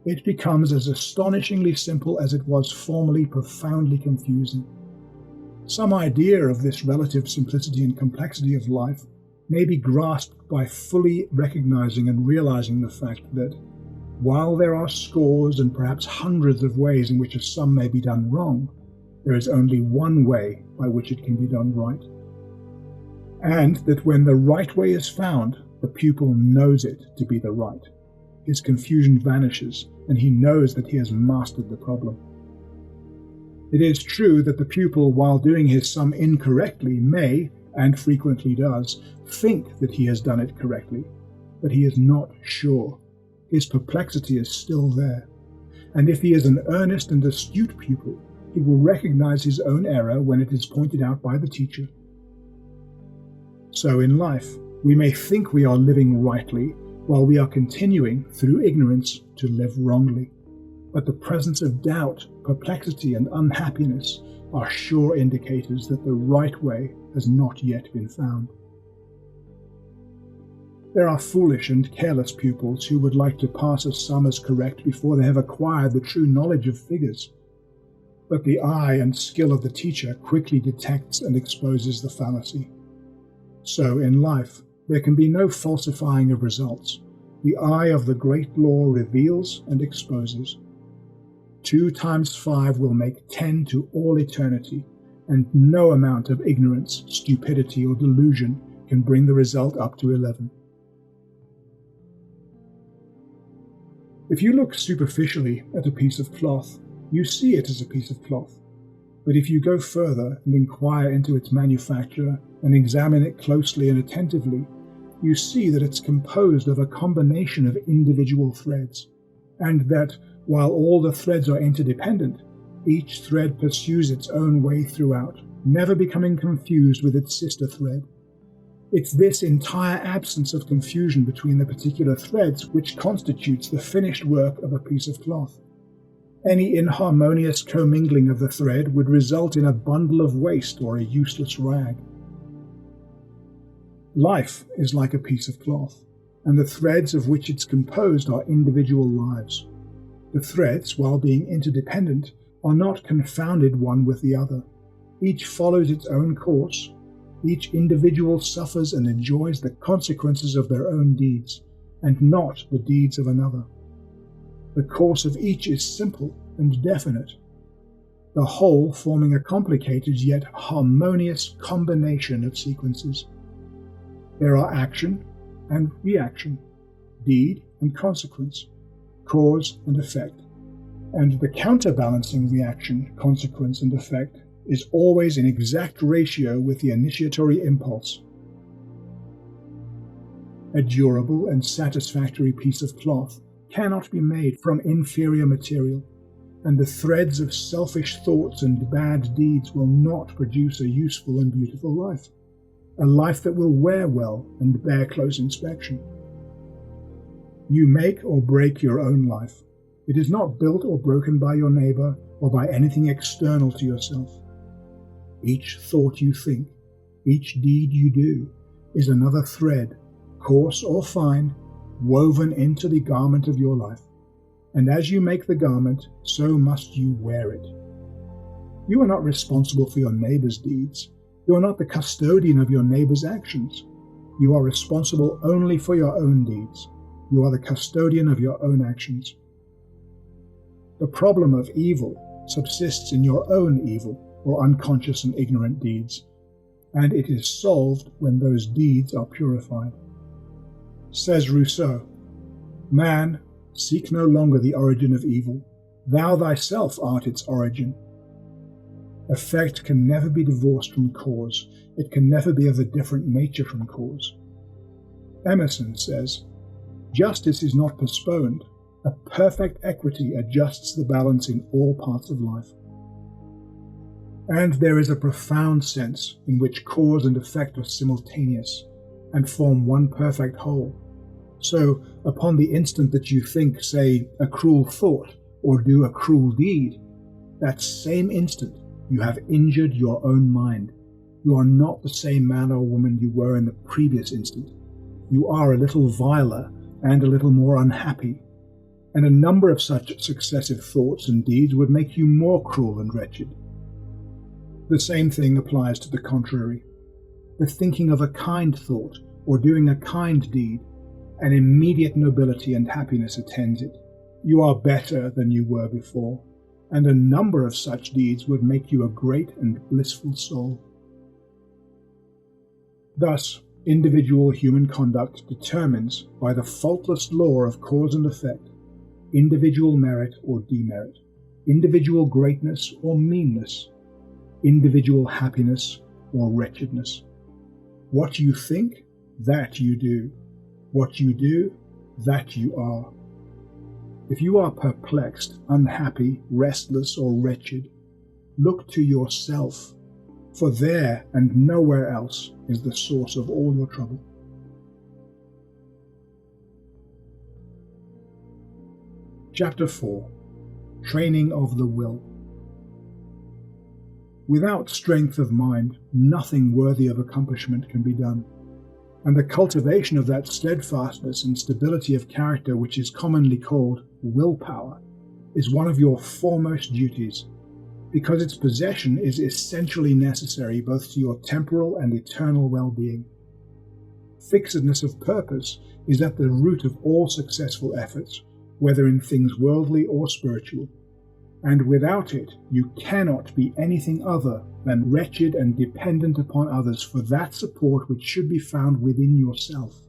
it becomes as astonishingly simple as it was formerly profoundly confusing. Some idea of this relative simplicity and complexity of life may be grasped by fully recognizing and realizing the fact that, while there are scores and perhaps hundreds of ways in which a sum may be done wrong, there is only one way by which it can be done right. And that when the right way is found, the pupil knows it to be the right. His confusion vanishes, and he knows that he has mastered the problem. It is true that the pupil, while doing his sum incorrectly, may, and frequently does, think that he has done it correctly, but he is not sure. His perplexity is still there, and if he is an earnest and astute pupil, he will recognize his own error when it is pointed out by the teacher. So in life, we may think we are living rightly while we are continuing, through ignorance, to live wrongly. But the presence of doubt, perplexity, and unhappiness are sure indicators that the right way has not yet been found. There are foolish and careless pupils who would like to pass a sum as correct before they have acquired the true knowledge of figures. But the eye and skill of the teacher quickly detects and exposes the fallacy. So in life, there can be no falsifying of results. The eye of the great law reveals and exposes. 2 times 5 will make 10 to all eternity, and no amount of ignorance, stupidity, or delusion can bring the result up to 11. If you look superficially at a piece of cloth, you see it as a piece of cloth. But if you go further and inquire into its manufacture and examine it closely and attentively, you see that it's composed of a combination of individual threads, and that, while all the threads are interdependent, each thread pursues its own way throughout, never becoming confused with its sister thread. It's this entire absence of confusion between the particular threads which constitutes the finished work of a piece of cloth. Any inharmonious commingling of the thread would result in a bundle of waste or a useless rag. Life is like a piece of cloth, and the threads of which it's composed are individual lives. The threads, while being interdependent, are not confounded one with the other. Each follows its own course. Each individual suffers and enjoys the consequences of their own deeds, and not the deeds of another. The course of each is simple and definite, the whole forming a complicated yet harmonious combination of sequences. There are action and reaction, deed and consequence, cause and effect, and the counterbalancing reaction, consequence, and effect is always in exact ratio with the initiatory impulse. A durable and satisfactory piece of cloth cannot be made from inferior material, and the threads of selfish thoughts and bad deeds will not produce a useful and beautiful life, a life that will wear well and bear close inspection. You make or break your own life. It is not built or broken by your neighbor or by anything external to yourself. Each thought you think, each deed you do, is another thread, coarse or fine, woven into the garment of your life. And as you make the garment, so must you wear it. You are not responsible for your neighbor's deeds. You are not the custodian of your neighbor's actions. You are responsible only for your own deeds. You are the custodian of your own actions. The problem of evil subsists in your own evil, or unconscious and ignorant deeds, and it is solved when those deeds are purified. Says Rousseau, "Man, seek no longer the origin of evil. Thou thyself art its origin." Effect can never be divorced from cause. It can never be of a different nature from cause. Emerson says, "Justice is not postponed. A perfect equity adjusts the balance in all parts of life." And there is a profound sense in which cause and effect are simultaneous and form one perfect whole. So, upon the instant that you think, say, a cruel thought or do a cruel deed, that same instant you have injured your own mind. You are not the same man or woman you were in the previous instant. You are a little viler and a little more unhappy, and a number of such successive thoughts and deeds would make you more cruel and wretched. The same thing applies to the contrary. The thinking of a kind thought or doing a kind deed, an immediate nobility and happiness attends it. You are better than you were before, and a number of such deeds would make you a great and blissful soul. Thus, individual human conduct determines, by the faultless law of cause and effect, individual merit or demerit, individual greatness or meanness, individual happiness or wretchedness. What you think, that you do. What you do, that you are. If you are perplexed, unhappy, restless, or wretched, look to yourself, for there and nowhere else is the source of all your trouble. Chapter 4. Training of the Will. Without strength of mind, nothing worthy of accomplishment can be done, and the cultivation of that steadfastness and stability of character which is commonly called willpower is one of your foremost duties, because its possession is essentially necessary both to your temporal and eternal well-being. Fixedness of purpose is at the root of all successful efforts, whether in things worldly or spiritual, and without it you cannot be anything other than wretched and dependent upon others for that support which should be found within yourself.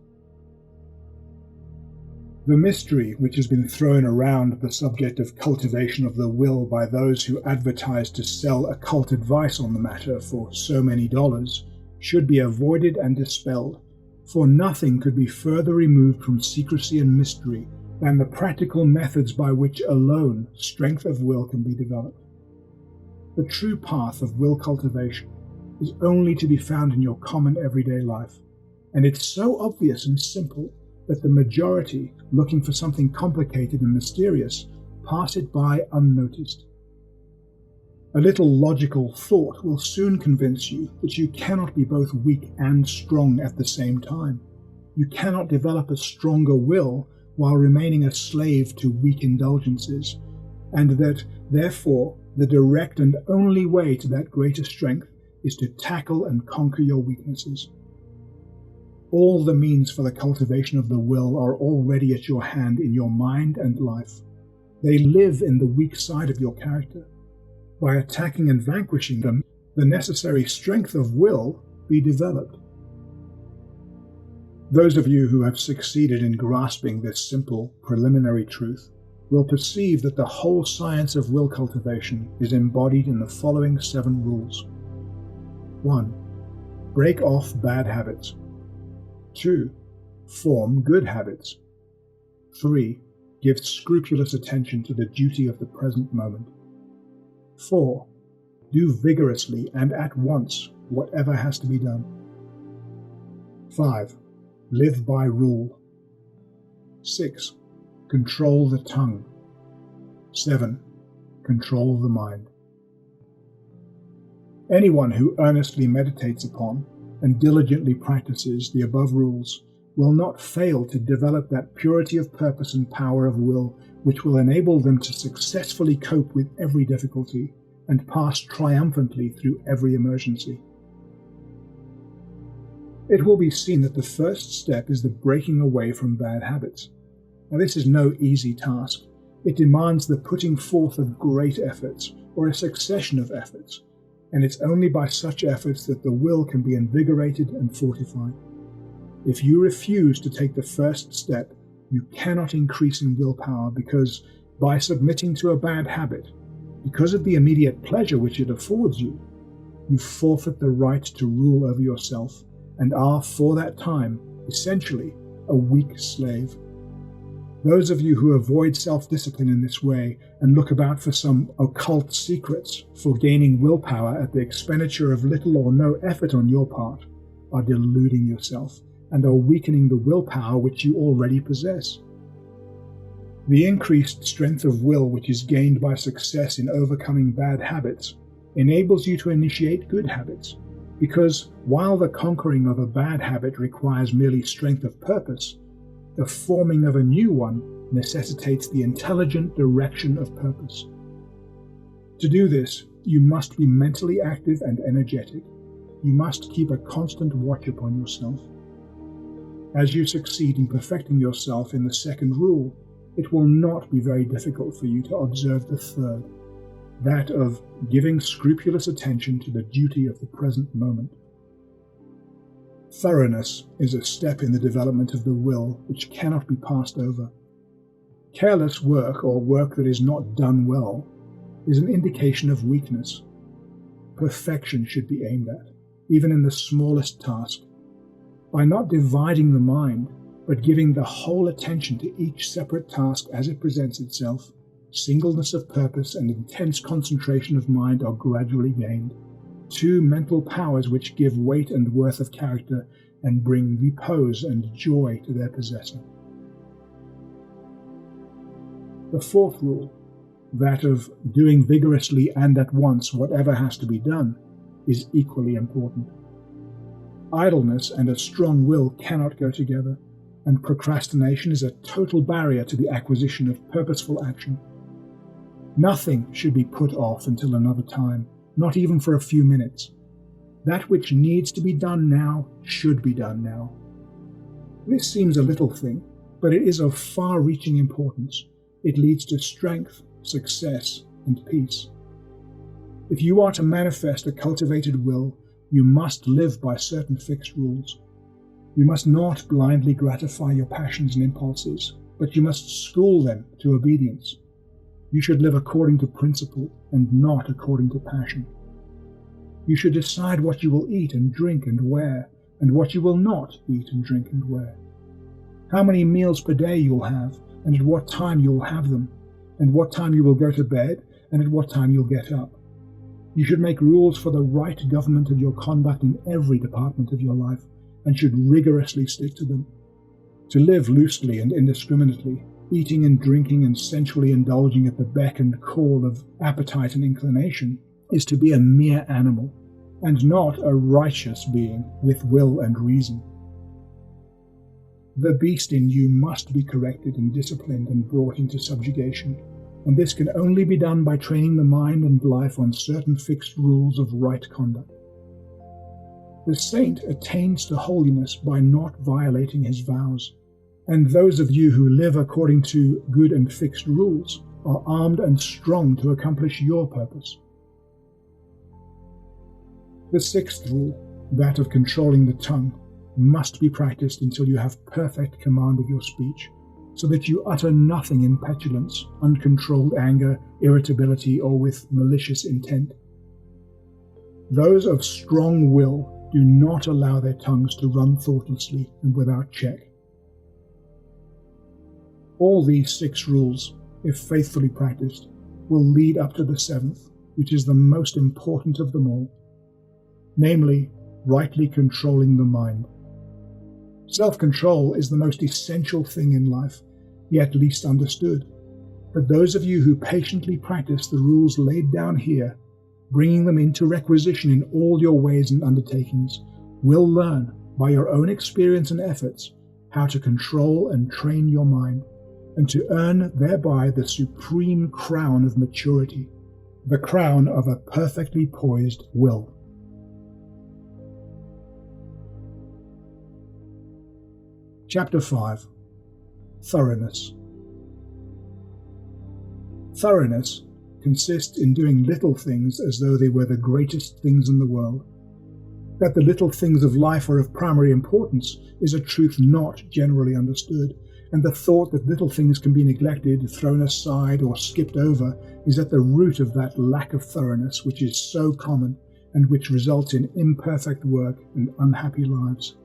The mystery which has been thrown around the subject of cultivation of the will by those who advertise to sell occult advice on the matter for so many dollars should be avoided and dispelled, for nothing could be further removed from secrecy and mystery than the practical methods by which alone strength of will can be developed. The true path of will cultivation is only to be found in your common everyday life, and it's so obvious and simple that the majority, looking for something complicated and mysterious, pass it by unnoticed. A little logical thought will soon convince you that you cannot be both weak and strong at the same time. You cannot develop a stronger will while remaining a slave to weak indulgences, and that, therefore, the direct and only way to that greater strength is to tackle and conquer your weaknesses. All the means for the cultivation of the will are already at your hand in your mind and life. They live in the weak side of your character. By attacking and vanquishing them, the necessary strength of will be developed. Those of you who have succeeded in grasping this simple, preliminary truth will perceive that the whole science of will cultivation is embodied in the following 7 rules. 1. Break off bad habits. 2. Form good habits. 3. Give scrupulous attention to the duty of the present moment. 4. Do vigorously and at once whatever has to be done. 5. Live by rule. 6. Control the tongue. 7. Control the mind. Anyone who earnestly meditates upon and diligently practices the above rules will not fail to develop that purity of purpose and power of will which will enable them to successfully cope with every difficulty and pass triumphantly through every emergency. It will be seen that the first step is the breaking away from bad habits. Now, this is no easy task. It demands the putting forth of great efforts, or a succession of efforts, and it's only by such efforts that the will can be invigorated and fortified. If you refuse to take the first step, you cannot increase in willpower because, by submitting to a bad habit, because of the immediate pleasure which it affords you, you forfeit the right to rule over yourself and are, for that time, essentially a weak slave. Those of you who avoid self-discipline in this way and look about for some occult secrets for gaining willpower at the expenditure of little or no effort on your part are deluding yourself and are weakening the willpower which you already possess. The increased strength of will which is gained by success in overcoming bad habits enables you to initiate good habits, because while the conquering of a bad habit requires merely strength of purpose, the forming of a new one necessitates the intelligent direction of purpose. To do this, you must be mentally active and energetic. You must keep a constant watch upon yourself. As you succeed in perfecting yourself in the second rule, it will not be very difficult for you to observe the third, that of giving scrupulous attention to the duty of the present moment. Thoroughness is a step in the development of the will which cannot be passed over. Careless work, or work that is not done well, is an indication of weakness. Perfection should be aimed at, even in the smallest task. By not dividing the mind, but giving the whole attention to each separate task as it presents itself, singleness of purpose and intense concentration of mind are gradually gained, 2 mental powers which give weight and worth of character and bring repose and joy to their possessor. The fourth rule, that of doing vigorously and at once whatever has to be done, is equally important. Idleness and a strong will cannot go together, and procrastination is a total barrier to the acquisition of purposeful action. Nothing should be put off until another time, not even for a few minutes. That which needs to be done now should be done now. This seems a little thing, but it is of far-reaching importance. It leads to strength, success, and peace. If you are to manifest a cultivated will, you must live by certain fixed rules. You must not blindly gratify your passions and impulses, but you must school them to obedience. You should live according to principle and not according to passion. You should decide what you will eat and drink and wear, and what you will not eat and drink and wear. How many meals per day you will have, and at what time you will have them, and what time you will go to bed, and at what time you'll get up. You should make rules for the right government of your conduct in every department of your life, and should rigorously stick to them. To live loosely and indiscriminately, eating and drinking and sensually indulging at the beck and call of appetite and inclination, is to be a mere animal, and not a righteous being with will and reason. The beast in you must be corrected and disciplined and brought into subjugation, and this can only be done by training the mind and life on certain fixed rules of right conduct. The saint attains to holiness by not violating his vows, and those of you who live according to good and fixed rules are armed and strong to accomplish your purpose. The sixth rule, that of controlling the tongue, must be practiced until you have perfect command of your speech, so that you utter nothing in petulance, uncontrolled anger, irritability, or with malicious intent. Those of strong will do not allow their tongues to run thoughtlessly and without check. All these 6 rules, if faithfully practiced, will lead up to the 7th, which is the most important of them all, namely, rightly controlling the mind. Self-control is the most essential thing in life, yet least understood. But those of you who patiently practice the rules laid down here, bringing them into requisition in all your ways and undertakings, will learn, by your own experience and efforts, how to control and train your mind, and to earn thereby the supreme crown of maturity, the crown of a perfectly poised will. Chapter 5. Thoroughness. Thoroughness consists in doing little things as though they were the greatest things in the world. That the little things of life are of primary importance is a truth not generally understood, and the thought that little things can be neglected, thrown aside, or skipped over is at the root of that lack of thoroughness which is so common and which results in imperfect work and unhappy lives.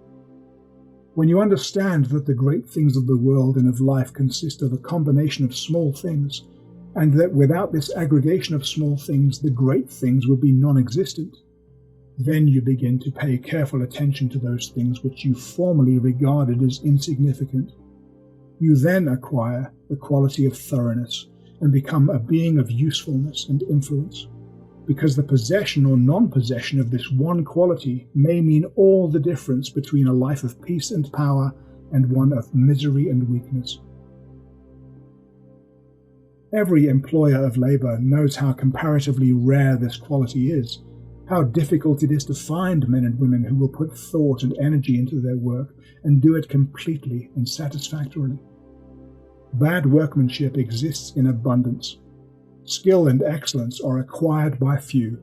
When you understand that the great things of the world and of life consist of a combination of small things, and that without this aggregation of small things the great things would be non-existent, then you begin to pay careful attention to those things which you formerly regarded as insignificant. You then acquire the quality of thoroughness and become a being of usefulness and influence, because the possession or non-possession of this one quality may mean all the difference between a life of peace and power and one of misery and weakness. Every employer of labor knows how comparatively rare this quality is, how difficult it is to find men and women who will put thought and energy into their work and do it completely and satisfactorily. Bad workmanship exists in abundance. Skill and excellence are acquired by few.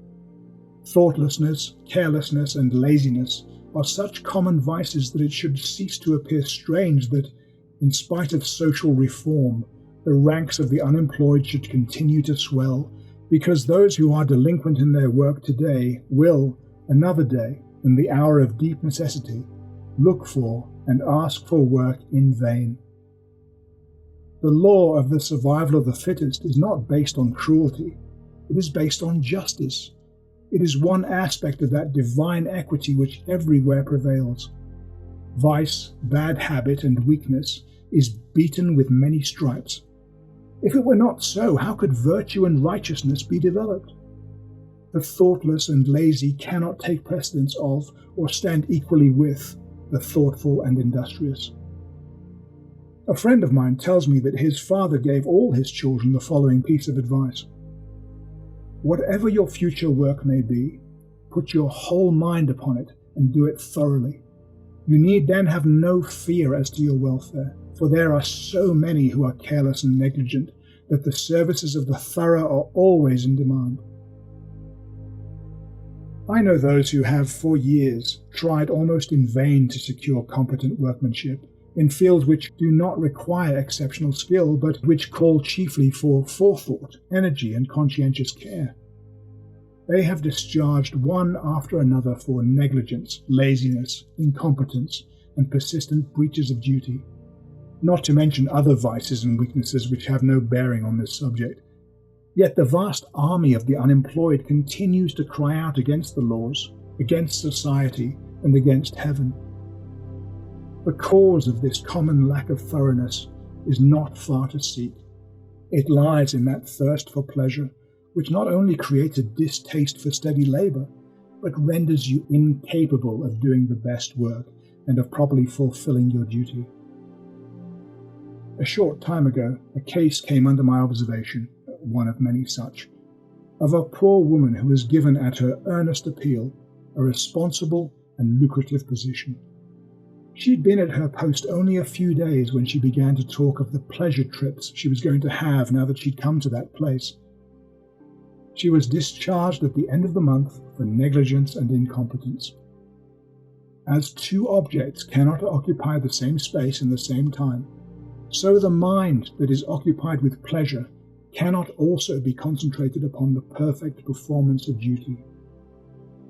Thoughtlessness, carelessness, and laziness are such common vices that it should cease to appear strange that, in spite of social reform, the ranks of the unemployed should continue to swell, because those who are delinquent in their work today will, another day, in the hour of deep necessity, look for and ask for work in vain. The law of the survival of the fittest is not based on cruelty, it is based on justice. It is one aspect of that divine equity which everywhere prevails. Vice, bad habit, and weakness is beaten with many stripes. If it were not so, how could virtue and righteousness be developed? The thoughtless and lazy cannot take precedence of or stand equally with the thoughtful and industrious. A friend of mine tells me that his father gave all his children the following piece of advice. Whatever your future work may be, put your whole mind upon it and do it thoroughly. You need then have no fear as to your welfare, for there are so many who are careless and negligent that the services of the thorough are always in demand. I know those who have for years tried almost in vain to secure competent workmanship, in fields which do not require exceptional skill, but which call chiefly for forethought, energy, and conscientious care. They have discharged one after another for negligence, laziness, incompetence, and persistent breaches of duty, not to mention other vices and weaknesses which have no bearing on this subject. Yet the vast army of the unemployed continues to cry out against the laws, against society, and against heaven. The cause of this common lack of thoroughness is not far to seek. It lies in that thirst for pleasure, which not only creates a distaste for steady labor, but renders you incapable of doing the best work and of properly fulfilling your duty. A short time ago, a case came under my observation, one of many such, of a poor woman who was given at her earnest appeal a responsible and lucrative position. She'd been at her post only a few days when she began to talk of the pleasure trips she was going to have now that she'd come to that place. She was discharged at the end of the month for negligence and incompetence. As two objects cannot occupy the same space in the same time, so the mind that is occupied with pleasure cannot also be concentrated upon the perfect performance of duty.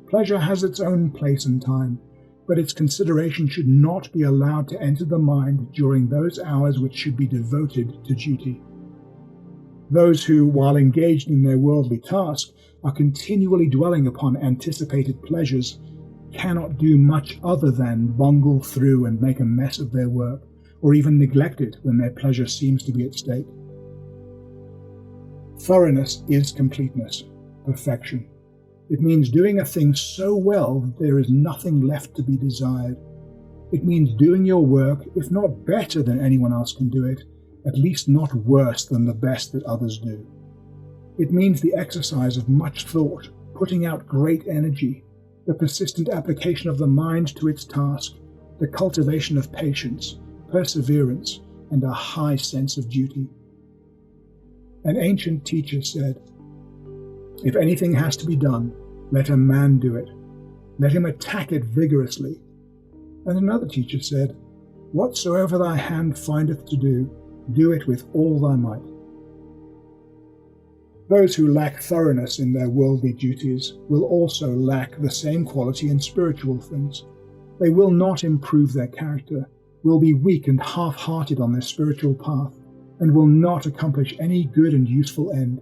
Pleasure has its own place and time, but its consideration should not be allowed to enter the mind during those hours which should be devoted to duty. Those who, while engaged in their worldly task, are continually dwelling upon anticipated pleasures, cannot do much other than bungle through and make a mess of their work, or even neglect it when their pleasure seems to be at stake. Thoroughness is completeness, perfection. It means doing a thing so well that there is nothing left to be desired. It means doing your work, if not better than anyone else can do it, at least not worse than the best that others do. It means the exercise of much thought, putting out great energy, the persistent application of the mind to its task, the cultivation of patience, perseverance, and a high sense of duty. An ancient teacher said, "If anything has to be done, let a man do it. Let him attack it vigorously." And another teacher said, "Whatsoever thy hand findeth to do, do it with all thy might." Those who lack thoroughness in their worldly duties will also lack the same quality in spiritual things. They will not improve their character, will be weak and half-hearted on their spiritual path, and will not accomplish any good and useful end.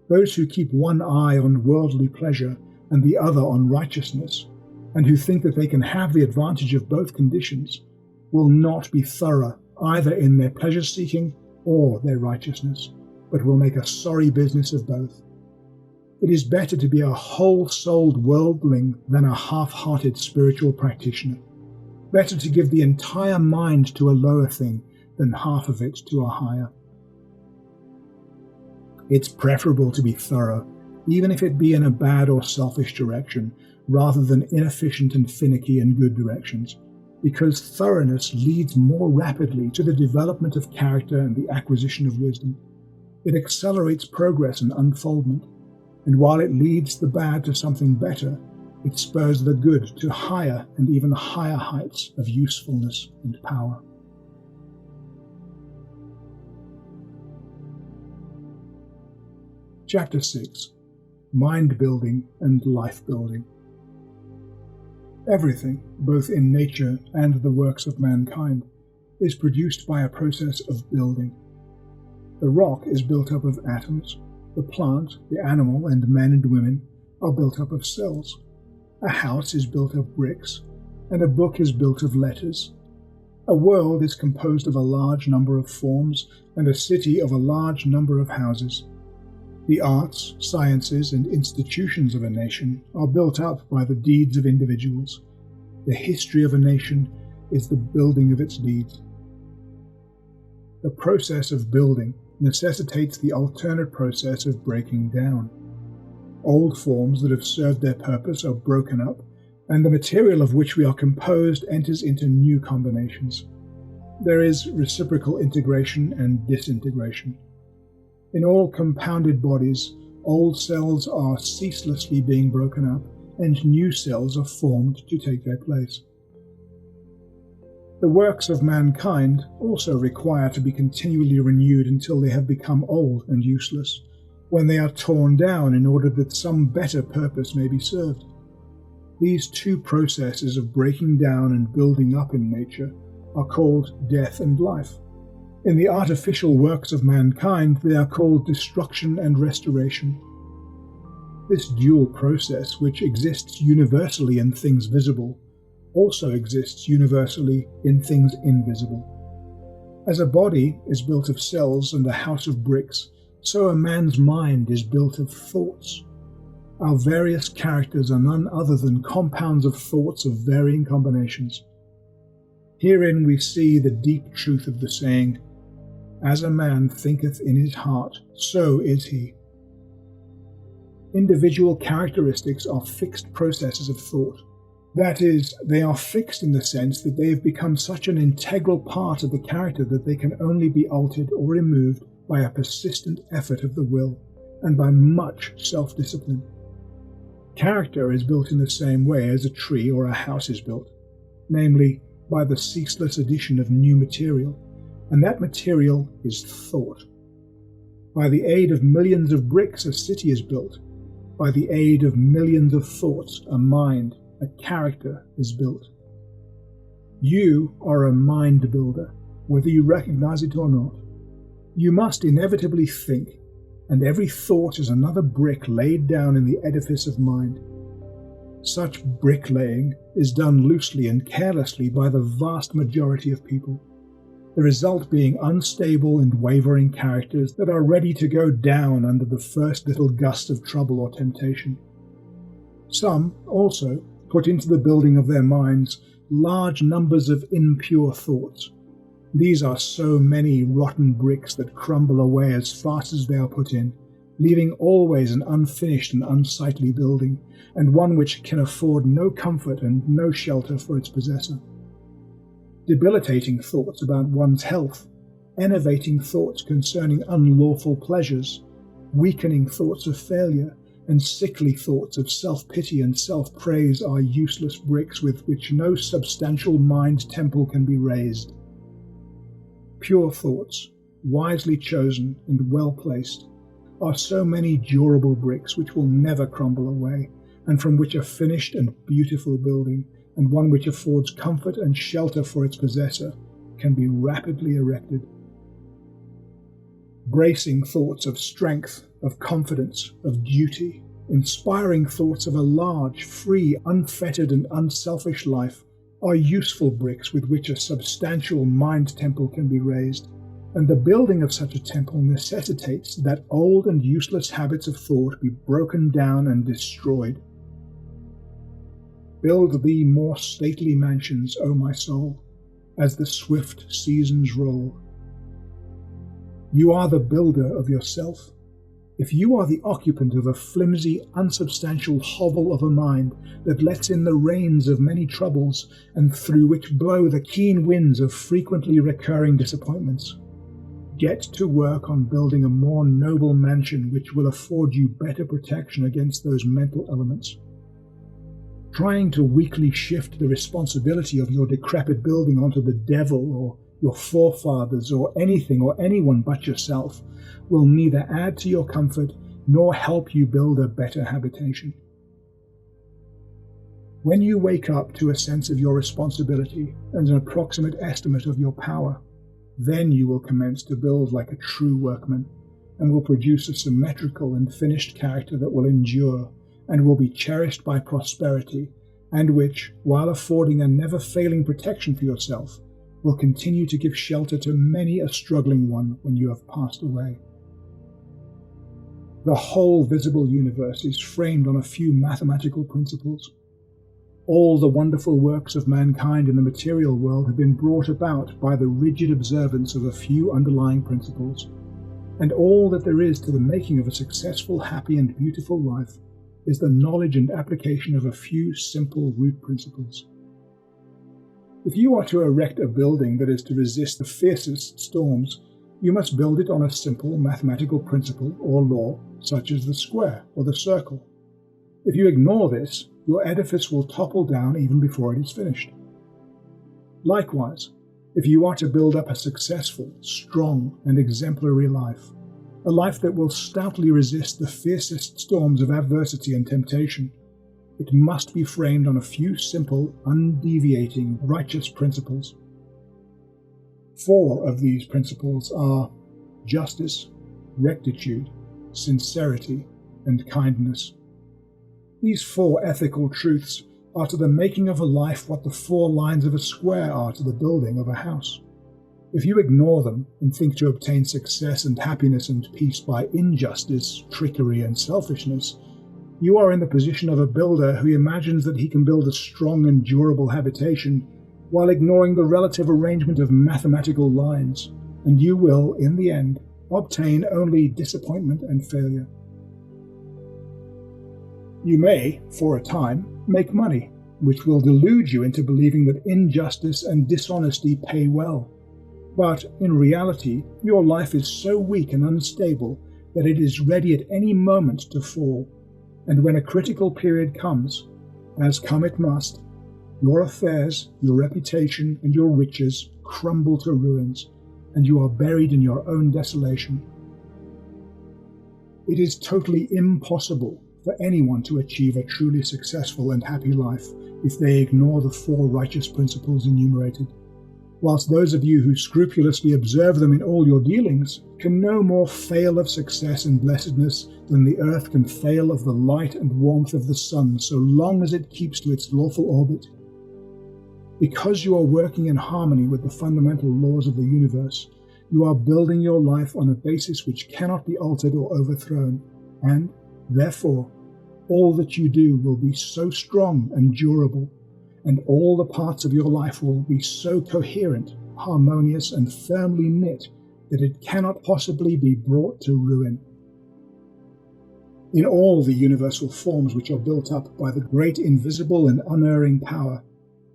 Those who keep one eye on worldly pleasure and the other on righteousness, and who think that they can have the advantage of both conditions, will not be thorough either in their pleasure-seeking or their righteousness, but will make a sorry business of both. It is better to be a whole-souled worldling than a half-hearted spiritual practitioner. Better to give the entire mind to a lower thing than half of it to a higher. It's preferable to be thorough, even if it be in a bad or selfish direction, rather than inefficient and finicky in good directions, because thoroughness leads more rapidly to the development of character and the acquisition of wisdom. It accelerates progress and unfoldment, and while it leads the bad to something better, it spurs the good to higher and even higher heights of usefulness and power. Chapter 6. Mind Building and Life Building. Everything, both in nature and the works of mankind, is produced by a process of building. The rock is built up of atoms, the plant, the animal, and men and women are built up of cells. A house is built of bricks, and a book is built of letters. A world is composed of a large number of forms, and a city of a large number of houses. The arts, sciences, and institutions of a nation are built up by the deeds of individuals. The history of a nation is the building of its deeds. The process of building necessitates the alternate process of breaking down. Old forms that have served their purpose are broken up, and the material of which we are composed enters into new combinations. There is reciprocal integration and disintegration. In all compounded bodies, old cells are ceaselessly being broken up, and new cells are formed to take their place. The works of mankind also require to be continually renewed until they have become old and useless, when they are torn down in order that some better purpose may be served. These two processes of breaking down and building up in nature are called death and life. In the artificial works of mankind, they are called destruction and restoration. This dual process, which exists universally in things visible, also exists universally in things invisible. As a body is built of cells and a house of bricks, so a man's mind is built of thoughts. Our various characters are none other than compounds of thoughts of varying combinations. Herein we see the deep truth of the saying, "As a man thinketh in his heart, so is he." Individual characteristics are fixed processes of thought. That is, they are fixed in the sense that they have become such an integral part of the character that they can only be altered or removed by a persistent effort of the will, and by much self-discipline. Character is built in the same way as a tree or a house is built, namely, by the ceaseless addition of new material, and that material is thought. By the aid of millions of bricks a city is built. By the aid of millions of thoughts a mind, a character is built. You are a mind builder, whether you recognize it or not. You must inevitably think, and every thought is another brick laid down in the edifice of mind. Such bricklaying is done loosely and carelessly by the vast majority of people, the result being unstable and wavering characters that are ready to go down under the first little gust of trouble or temptation. Some, also, put into the building of their minds large numbers of impure thoughts. These are so many rotten bricks that crumble away as fast as they are put in, leaving always an unfinished and unsightly building, and one which can afford no comfort and no shelter for its possessor. Debilitating thoughts about one's health, enervating thoughts concerning unlawful pleasures, weakening thoughts of failure, and sickly thoughts of self-pity and self-praise are useless bricks with which no substantial mind temple can be raised. Pure thoughts, wisely chosen and well-placed, are so many durable bricks which will never crumble away, and from which a finished and beautiful building, and one which affords comfort and shelter for its possessor, can be rapidly erected. Bracing thoughts of strength, of confidence, of duty, inspiring thoughts of a large, free, unfettered and unselfish life are useful bricks with which a substantial mind temple can be raised, and the building of such a temple necessitates that old and useless habits of thought be broken down and destroyed. Build thee more stately mansions, O my soul, as the swift seasons roll. You are the builder of yourself. If you are the occupant of a flimsy, unsubstantial hovel of a mind that lets in the rains of many troubles, and through which blow the keen winds of frequently recurring disappointments, get to work on building a more noble mansion which will afford you better protection against those mental elements. Trying to weakly shift the responsibility of your decrepit building onto the devil or your forefathers or anything or anyone but yourself will neither add to your comfort nor help you build a better habitation. When you wake up to a sense of your responsibility and an approximate estimate of your power, then you will commence to build like a true workman, and will produce a symmetrical and finished character that will endure and will be cherished by prosperity, and which, while affording a never-failing protection for yourself, will continue to give shelter to many a struggling one when you have passed away. The whole visible universe is framed on a few mathematical principles. All the wonderful works of mankind in the material world have been brought about by the rigid observance of a few underlying principles, and all that there is to the making of a successful, happy, and beautiful life is the knowledge and application of a few simple root principles. If you are to erect a building that is to resist the fiercest storms, you must build it on a simple mathematical principle or law, such as the square or the circle. If you ignore this, your edifice will topple down even before it is finished. Likewise, if you are to build up a successful, strong, and exemplary life, a life that will stoutly resist the fiercest storms of adversity and temptation, it must be framed on a few simple, undeviating, righteous principles. 4 of these principles are justice, rectitude, sincerity, and kindness. These 4 ethical truths are to the making of a life what the 4 lines of a square are to the building of a house. If you ignore them and think to obtain success and happiness and peace by injustice, trickery, and selfishness, you are in the position of a builder who imagines that he can build a strong and durable habitation while ignoring the relative arrangement of mathematical lines, and you will, in the end, obtain only disappointment and failure. You may, for a time, make money, which will delude you into believing that injustice and dishonesty pay well. But in reality, your life is so weak and unstable that it is ready at any moment to fall, and when a critical period comes, as come it must, your affairs, your reputation, and your riches crumble to ruins, and you are buried in your own desolation. It is totally impossible for anyone to achieve a truly successful and happy life if they ignore the 4 righteous principles enumerated, whilst those of you who scrupulously observe them in all your dealings can no more fail of success and blessedness than the earth can fail of the light and warmth of the sun so long as it keeps to its lawful orbit. Because you are working in harmony with the fundamental laws of the universe, you are building your life on a basis which cannot be altered or overthrown, and, therefore, all that you do will be so strong and durable, and all the parts of your life will be so coherent, harmonious, and firmly knit that it cannot possibly be brought to ruin. In all the universal forms which are built up by the great invisible and unerring power,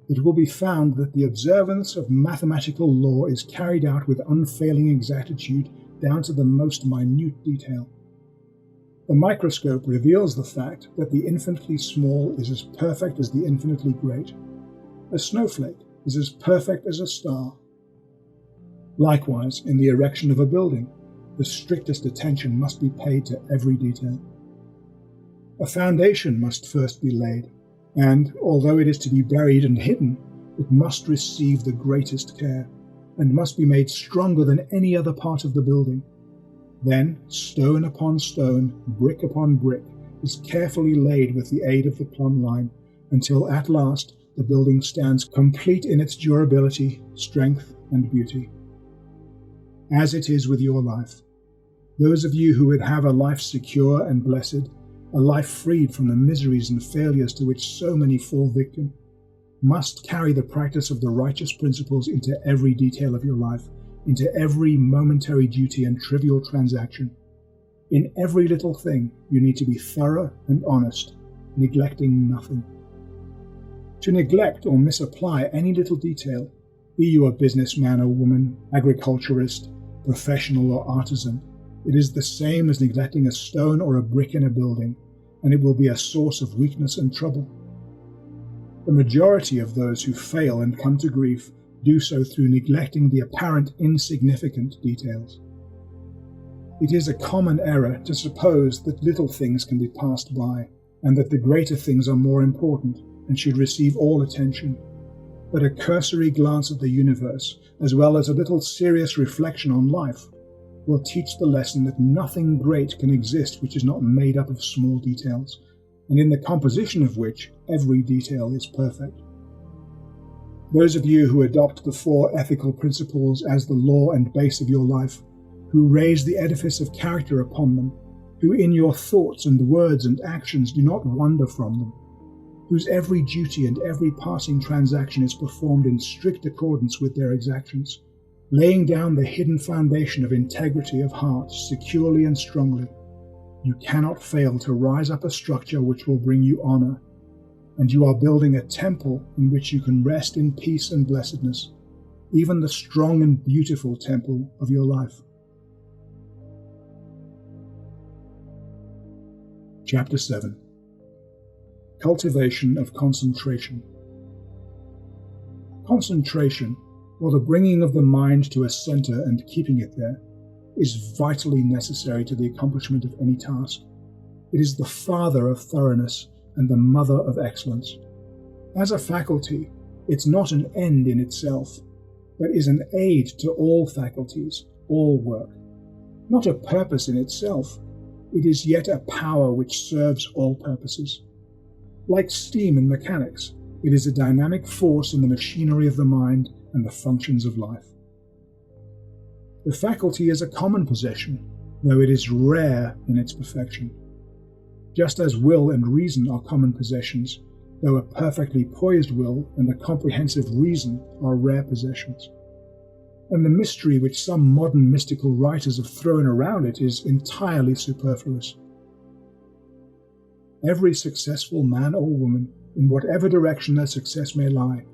it will be found that the observance of mathematical law is carried out with unfailing exactitude down to the most minute detail. The microscope reveals the fact that the infinitely small is as perfect as the infinitely great. A snowflake is as perfect as a star. Likewise, in the erection of a building, the strictest attention must be paid to every detail. A foundation must first be laid, and, although it is to be buried and hidden, it must receive the greatest care, and must be made stronger than any other part of the building. Then, stone upon stone, brick upon brick, is carefully laid with the aid of the plumb line, until at last the building stands complete in its durability, strength, and beauty. As it is with your life, those of you who would have a life secure and blessed, a life freed from the miseries and failures to which so many fall victim, must carry the practice of the righteous principles into every detail of your life, into every momentary duty and trivial transaction. In every little thing, you need to be thorough and honest, neglecting nothing. To neglect or misapply any little detail, be you a businessman or woman, agriculturist, professional or artisan, it is the same as neglecting a stone or a brick in a building, and it will be a source of weakness and trouble. The majority of those who fail and come to grief do so through neglecting the apparent insignificant details. It is a common error to suppose that little things can be passed by, and that the greater things are more important and should receive all attention. But a cursory glance at the universe, as well as a little serious reflection on life, will teach the lesson that nothing great can exist which is not made up of small details, and in the composition of which every detail is perfect. Those of you who adopt the 4 ethical principles as the law and base of your life, who raise the edifice of character upon them, who in your thoughts and words and actions do not wander from them, whose every duty and every passing transaction is performed in strict accordance with their exactions, laying down the hidden foundation of integrity of heart securely and strongly, you cannot fail to rise up a structure which will bring you honor, and you are building a temple in which you can rest in peace and blessedness, even the strong and beautiful temple of your life. Chapter 7. Cultivation of concentration. Concentration, or the bringing of the mind to a center and keeping it there, is vitally necessary to the accomplishment of any task. It is the father of thoroughness and the mother of excellence. As a faculty, it's not an end in itself, but is an aid to all faculties, all work. Not a purpose in itself, it is yet a power which serves all purposes. Like steam in mechanics, it is a dynamic force in the machinery of the mind and the functions of life. The faculty is a common possession, though it is rare in its perfection. Just as will and reason are common possessions, though a perfectly poised will and a comprehensive reason are rare possessions. And the mystery which some modern mystical writers have thrown around it is entirely superfluous. Every successful man or woman, in whatever direction their success may lie,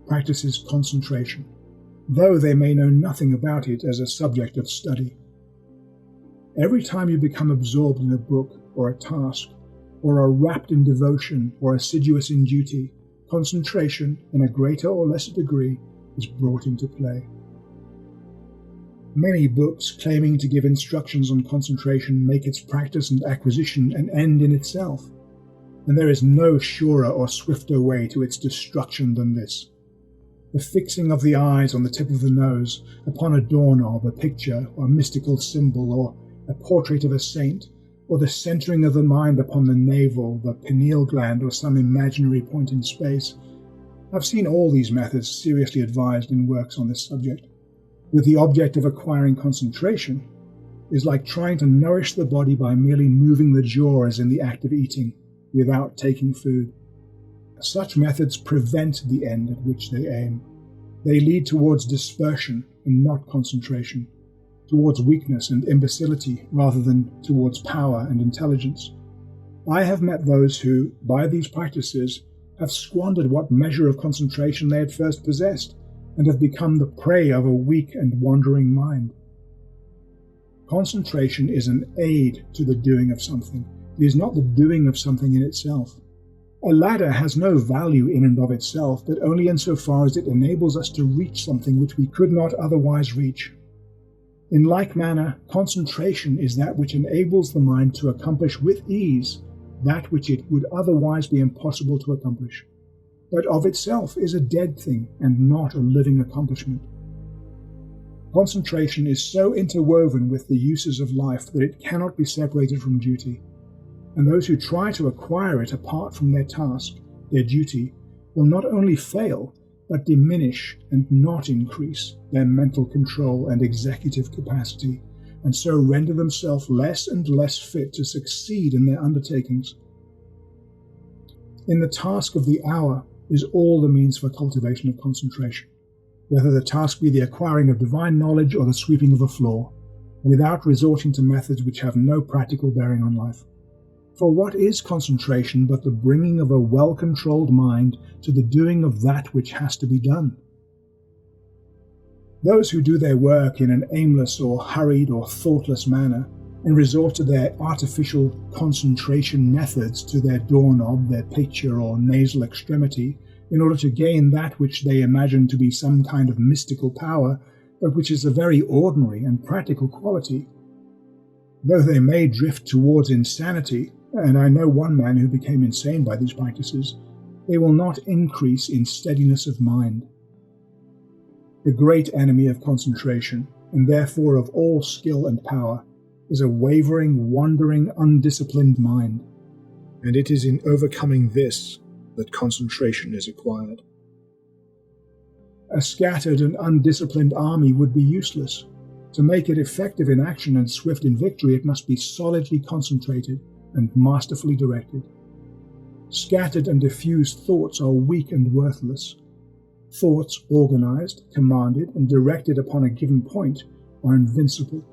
practices concentration, though they may know nothing about it as a subject of study. Every time you become absorbed in a book or a task, or are wrapped in devotion or assiduous in duty, concentration, in a greater or lesser degree, is brought into play. Many books claiming to give instructions on concentration make its practice and acquisition an end in itself, and there is no surer or swifter way to its destruction than this. The fixing of the eyes on the tip of the nose, upon a doorknob, a picture, or a mystical symbol, or a portrait of a saint, or the centering of the mind upon the navel, the pineal gland, or some imaginary point in space. I've seen all these methods seriously advised in works on this subject, with the object of acquiring concentration, is like trying to nourish the body by merely moving the jaw as in the act of eating, without taking food. Such methods prevent the end at which they aim. They lead towards dispersion and not concentration, towards weakness and imbecility rather than towards power and intelligence. I have met those who, by these practices, have squandered what measure of concentration they had first possessed, and have become the prey of a weak and wandering mind. Concentration is an aid to the doing of something. It is not the doing of something in itself. A ladder has no value in and of itself, but only insofar as it enables us to reach something which we could not otherwise reach. In like manner, concentration is that which enables the mind to accomplish with ease that which it would otherwise be impossible to accomplish, but of itself is a dead thing and not a living accomplishment. Concentration is so interwoven with the uses of life that it cannot be separated from duty, and those who try to acquire it apart from their task, their duty, will not only fail, but diminish and not increase their mental control and executive capacity, and so render themselves less and less fit to succeed in their undertakings. In the task of the hour is all the means for cultivation of concentration, whether the task be the acquiring of divine knowledge or the sweeping of a floor, without resorting to methods which have no practical bearing on life. For what is concentration but the bringing of a well-controlled mind to the doing of that which has to be done? Those who do their work in an aimless or hurried or thoughtless manner, and resort to their artificial concentration methods to their doorknob, their picture, or nasal extremity, in order to gain that which they imagine to be some kind of mystical power, but which is a very ordinary and practical quality. Though they may drift towards insanity, and I know one man who became insane by these practices, they will not increase in steadiness of mind. The great enemy of concentration, and therefore of all skill and power, is a wavering, wandering, undisciplined mind, and it is in overcoming this that concentration is acquired. A scattered and undisciplined army would be useless. To make it effective in action and swift in victory, it must be solidly concentrated and masterfully directed. Scattered and diffused thoughts are weak and worthless. Thoughts organized, commanded, and directed upon a given point are invincible.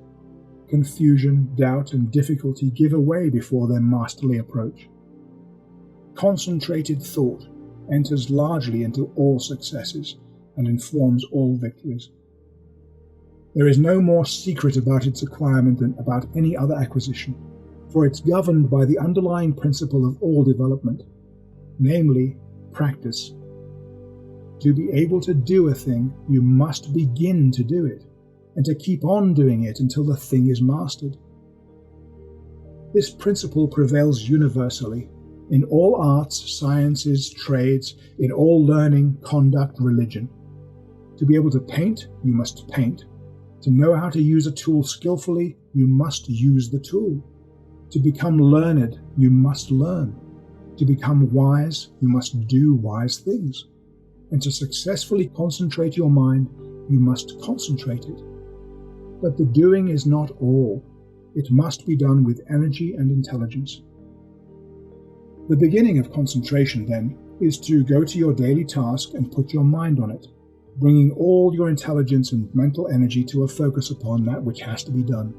Confusion, doubt, and difficulty give away before their masterly approach. Concentrated thought enters largely into all successes and informs all victories. There is no more secret about its acquirement than about any other acquisition, for it's governed by the underlying principle of all development, namely practice. To be able to do a thing, you must begin to do it, and to keep on doing it until the thing is mastered. This principle prevails universally, in all arts, sciences, trades, in all learning, conduct, religion. To be able to paint, you must paint. To know how to use a tool skillfully, you must use the tool. To become learned, you must learn. To become wise, you must do wise things. And to successfully concentrate your mind, you must concentrate it. But the doing is not all. It must be done with energy and intelligence. The beginning of concentration, then, is to go to your daily task and put your mind on it, bringing all your intelligence and mental energy to a focus upon that which has to be done.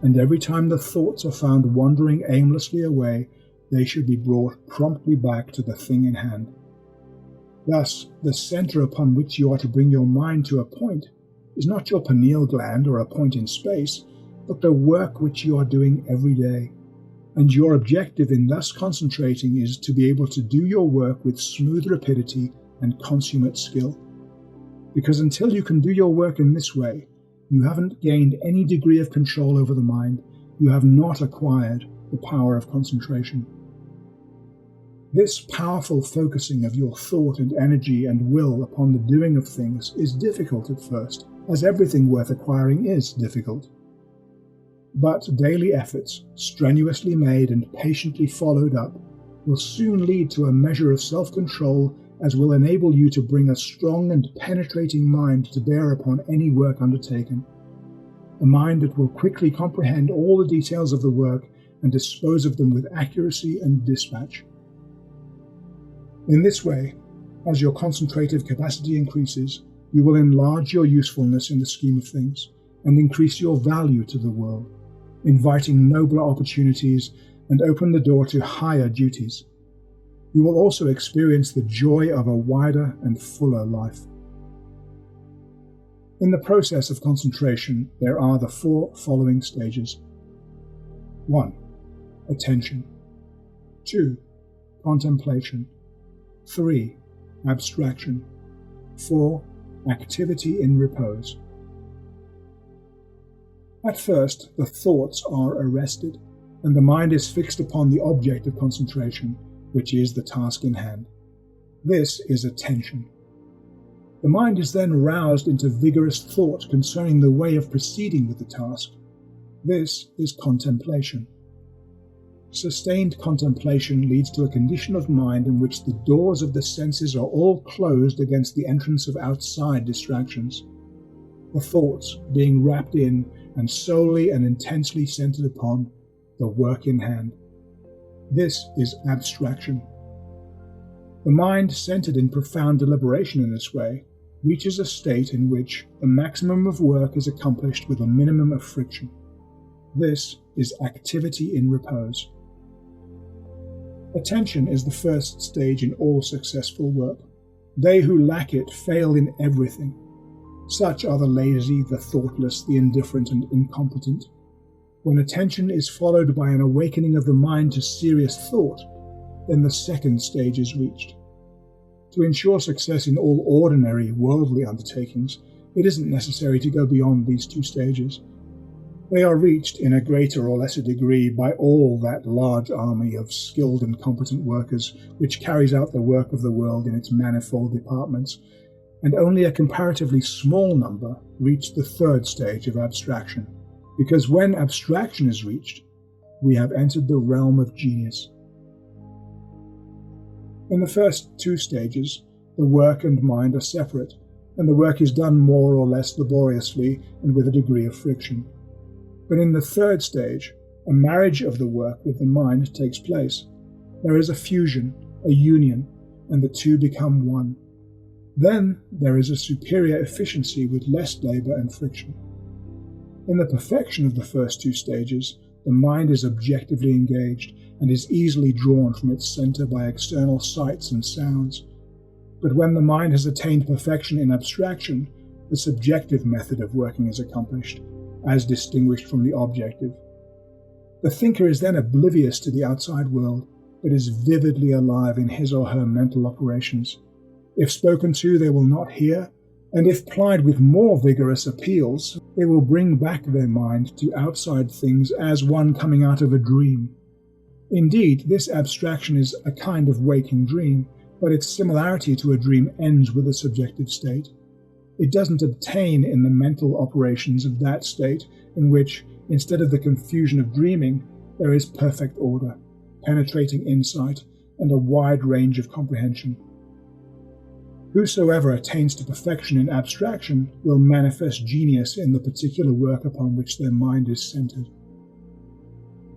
And every time the thoughts are found wandering aimlessly away, they should be brought promptly back to the thing in hand. Thus, the center upon which you are to bring your mind to a point is not your pineal gland or a point in space, but the work which you are doing every day. And your objective in thus concentrating is to be able to do your work with smooth rapidity and consummate skill. Because until you can do your work in this way, you haven't gained any degree of control over the mind, you have not acquired the power of concentration. This powerful focusing of your thought and energy and will upon the doing of things is difficult at first, as everything worth acquiring is difficult. But daily efforts, strenuously made and patiently followed up, will soon lead to a measure of self-control as will enable you to bring a strong and penetrating mind to bear upon any work undertaken. A mind that will quickly comprehend all the details of the work and dispose of them with accuracy and dispatch. In this way, as your concentrative capacity increases, you will enlarge your usefulness in the scheme of things and increase your value to the world, inviting nobler opportunities and open the door to higher duties. You will also experience the joy of a wider and fuller life. In the process of concentration, there are the 4 following stages. 1. Attention. 2. Contemplation. 3. Abstraction. 4. Activity in repose. At first, the thoughts are arrested, and the mind is fixed upon the object of concentration, which is the task in hand. This is attention. The mind is then roused into vigorous thought concerning the way of proceeding with the task. This is contemplation. Sustained contemplation leads to a condition of mind in which the doors of the senses are all closed against the entrance of outside distractions, the thoughts being wrapped in and solely and intensely centered upon the work in hand. This is abstraction. The mind, centered in profound deliberation in this way, reaches a state in which the maximum of work is accomplished with a minimum of friction. This is activity in repose. Attention is the first stage in all successful work. They who lack it fail in everything. Such are the lazy, the thoughtless, the indifferent, and incompetent. When attention is followed by an awakening of the mind to serious thought, then the second stage is reached. To ensure success in all ordinary, worldly undertakings, it isn't necessary to go beyond these 2 stages. They are reached in a greater or lesser degree by all that large army of skilled and competent workers which carries out the work of the world in its manifold departments, and only a comparatively small number reach the 3rd stage of abstraction, because when abstraction is reached, we have entered the realm of genius. In the first 2 stages, the work and mind are separate, and the work is done more or less laboriously and with a degree of friction. But in the 3rd stage, a marriage of the work with the mind takes place. There is a fusion, a union, and the 2 become one. Then there is a superior efficiency with less labor and friction. In the perfection of the first 2 stages, the mind is objectively engaged and is easily drawn from its center by external sights and sounds. But when the mind has attained perfection in abstraction, the subjective method of working is accomplished, as distinguished from the objective. The thinker is then oblivious to the outside world, but is vividly alive in his or her mental operations. If spoken to, they will not hear, and if plied with more vigorous appeals, they will bring back their mind to outside things as one coming out of a dream. Indeed, this abstraction is a kind of waking dream, but its similarity to a dream ends with a subjective state. It doesn't obtain in the mental operations of that state in which, instead of the confusion of dreaming, there is perfect order, penetrating insight, and a wide range of comprehension. Whosoever attains to perfection in abstraction will manifest genius in the particular work upon which their mind is centered.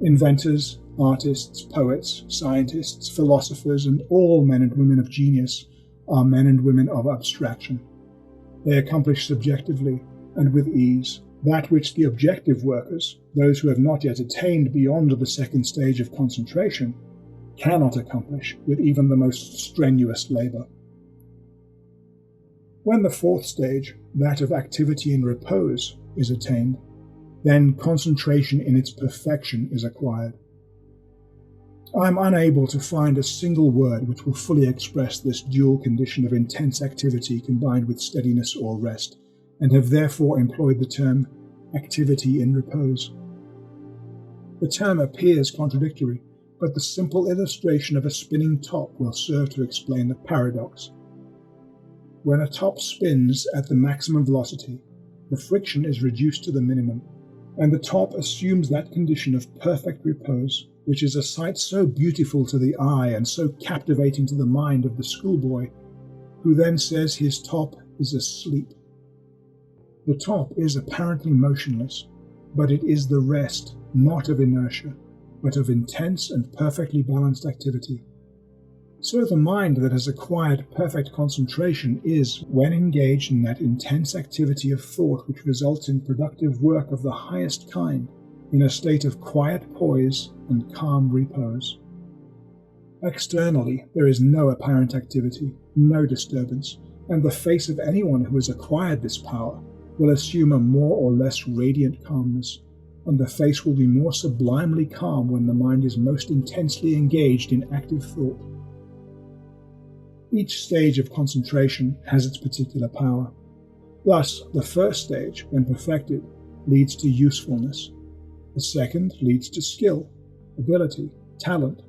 Inventors, artists, poets, scientists, philosophers, and all men and women of genius are men and women of abstraction. They accomplish subjectively, and with ease, that which the objective workers, those who have not yet attained beyond the second stage of concentration, cannot accomplish with even the most strenuous labor. When the fourth stage, that of activity in repose, is attained, then concentration in its perfection is acquired. I am unable to find a single word which will fully express this dual condition of intense activity combined with steadiness or rest, and have therefore employed the term activity in repose. The term appears contradictory, but the simple illustration of a spinning top will serve to explain the paradox. When a top spins at the maximum velocity, the friction is reduced to the minimum, and the top assumes that condition of perfect repose, which is a sight so beautiful to the eye and so captivating to the mind of the schoolboy, who then says his top is asleep. The top is apparently motionless, but it is the rest, not of inertia, but of intense and perfectly balanced activity. So the mind that has acquired perfect concentration is, when engaged in that intense activity of thought which results in productive work of the highest kind, in a state of quiet poise and calm repose. Externally, there is no apparent activity, no disturbance, and the face of anyone who has acquired this power will assume a more or less radiant calmness, and the face will be more sublimely calm when the mind is most intensely engaged in active thought. Each stage of concentration has its particular power. Thus, the first stage, when perfected, leads to usefulness. The second leads to skill, ability, talent.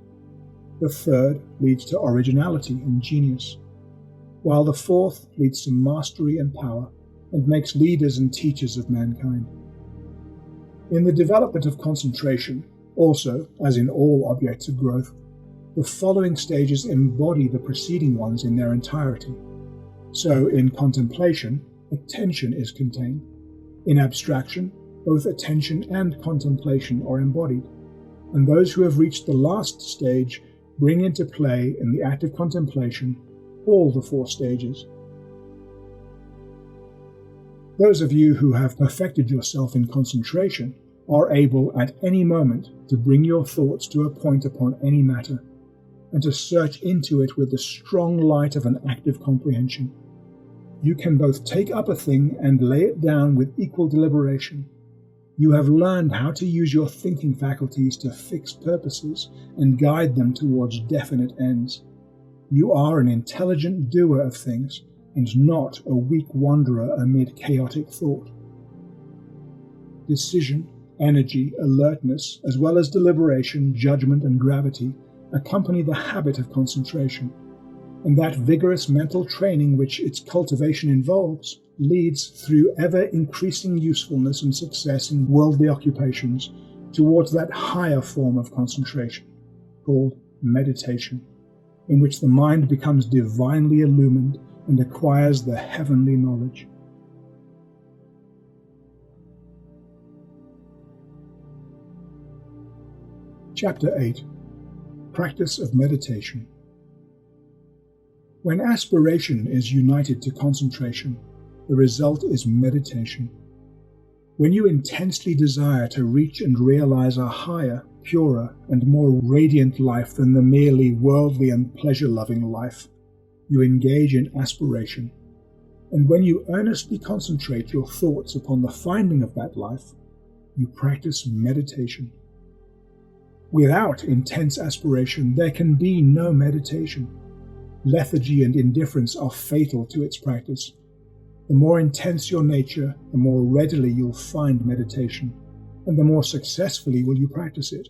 The third leads to originality and genius, while the fourth leads to mastery and power, and makes leaders and teachers of mankind. In the development of concentration, also, as in all objects of growth, the following stages embody the preceding ones in their entirety. So, in contemplation, attention is contained. In abstraction, both attention and contemplation are embodied, and those who have reached the last stage bring into play in the act of contemplation all the four stages. Those of you who have perfected yourself in concentration are able at any moment to bring your thoughts to a point upon any matter, and to search into it with the strong light of an active comprehension. You can both take up a thing and lay it down with equal deliberation. You have learned how to use your thinking faculties to fix purposes and guide them towards definite ends. You are an intelligent doer of things, and not a weak wanderer amid chaotic thought. Decision, energy, alertness, as well as deliberation, judgment, and gravity accompany the habit of concentration, and that vigorous mental training which its cultivation involves leads, through ever-increasing usefulness and success in worldly occupations, towards that higher form of concentration, called meditation, in which the mind becomes divinely illumined and acquires the heavenly knowledge. Chapter 8. Practice of Meditation. When aspiration is united to concentration, the result is meditation. When you intensely desire to reach and realize a higher, purer, and more radiant life than the merely worldly and pleasure-loving life, you engage in aspiration. And when you earnestly concentrate your thoughts upon the finding of that life, you practice meditation. Without intense aspiration, there can be no meditation. lethargy and indifference are fatal to its practice. The more intense your nature, the more readily you'll find meditation, and the more successfully will you practice it.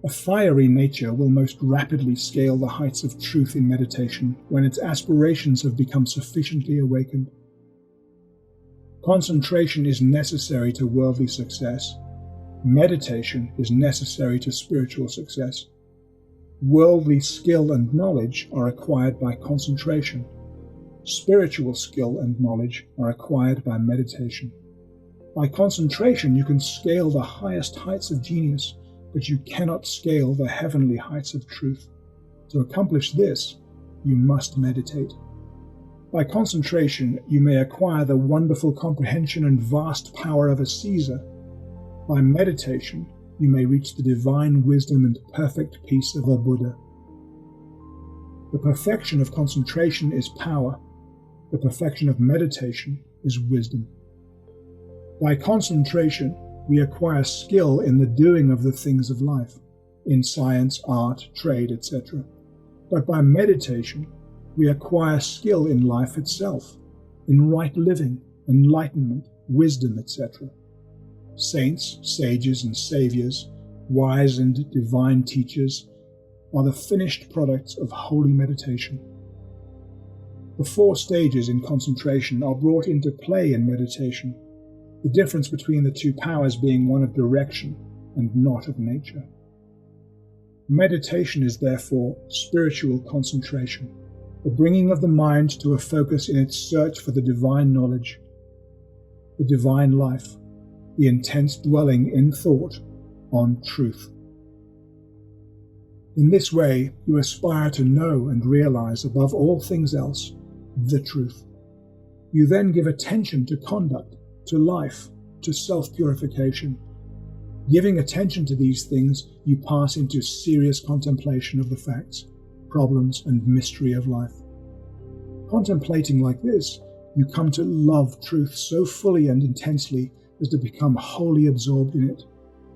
A fiery nature will most rapidly scale the heights of truth in meditation when its aspirations have become sufficiently awakened. Concentration is necessary to worldly success. Meditation is necessary to spiritual success. Worldly skill and knowledge are acquired by concentration. Spiritual skill and knowledge are acquired by meditation. By concentration, you can scale the highest heights of genius, but you cannot scale the heavenly heights of truth. To accomplish this, you must meditate. By concentration, you may acquire the wonderful comprehension and vast power of a Caesar. By meditation, you may reach the divine wisdom and perfect peace of a Buddha. The perfection of concentration is power. The perfection of meditation is wisdom. By concentration, we acquire skill in the doing of the things of life, in science, art, trade, etc. But by meditation, we acquire skill in life itself, in right living, enlightenment, wisdom, etc. Saints, sages, and saviors, wise and divine teachers, are the finished products of holy meditation. The 4 stages in concentration are brought into play in meditation, the difference between the 2 powers being one of direction and not of nature. Meditation is therefore spiritual concentration, the bringing of the mind to a focus in its search for the divine knowledge, the divine life, the intense dwelling in thought on truth. In this way, you aspire to know and realize above all things else the truth. You then give attention to conduct, to life, to self-purification. Giving attention to these things, you pass into serious contemplation of the facts, problems, and mystery of life. Contemplating like this, you come to love truth so fully and intensely as to become wholly absorbed in it.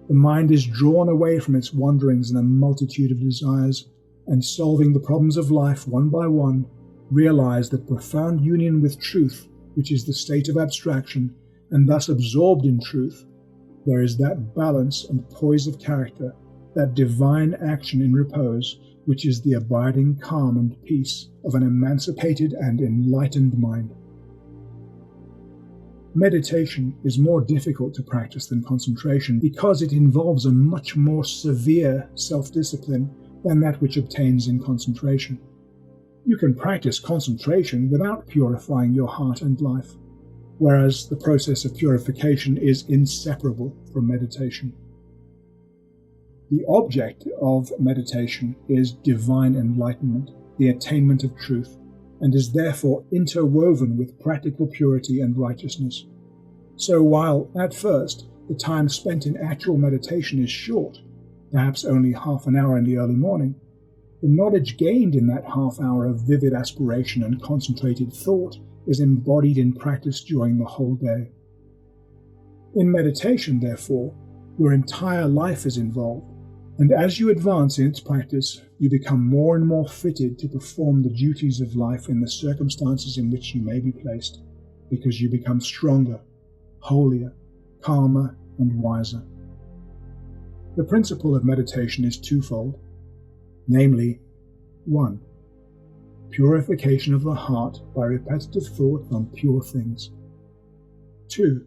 The mind is drawn away from its wanderings in a multitude of desires, and solving the problems of life one by one, realize that profound union with truth, which is the state of abstraction, and thus absorbed in truth, there is that balance and poise of character, that divine action in repose, which is the abiding calm and peace of an emancipated and enlightened mind. Meditation is more difficult to practice than concentration because it involves a much more severe self-discipline than that which obtains in concentration. You can practice concentration without purifying your heart and life, whereas the process of purification is inseparable from meditation. The object of meditation is divine enlightenment, the attainment of truth, and is therefore interwoven with practical purity and righteousness. So while, at first, the time spent in actual meditation is short, perhaps only half an hour in the early morning, the knowledge gained in that half hour of vivid aspiration and concentrated thought is embodied in practice during the whole day. In meditation, therefore, your entire life is involved, and as you advance in its practice, you become more and more fitted to perform the duties of life in the circumstances in which you may be placed, because you become stronger, holier, calmer, and wiser. The principle of meditation is twofold, namely, 1. Purification of the heart by repetitive thought on pure things. 2.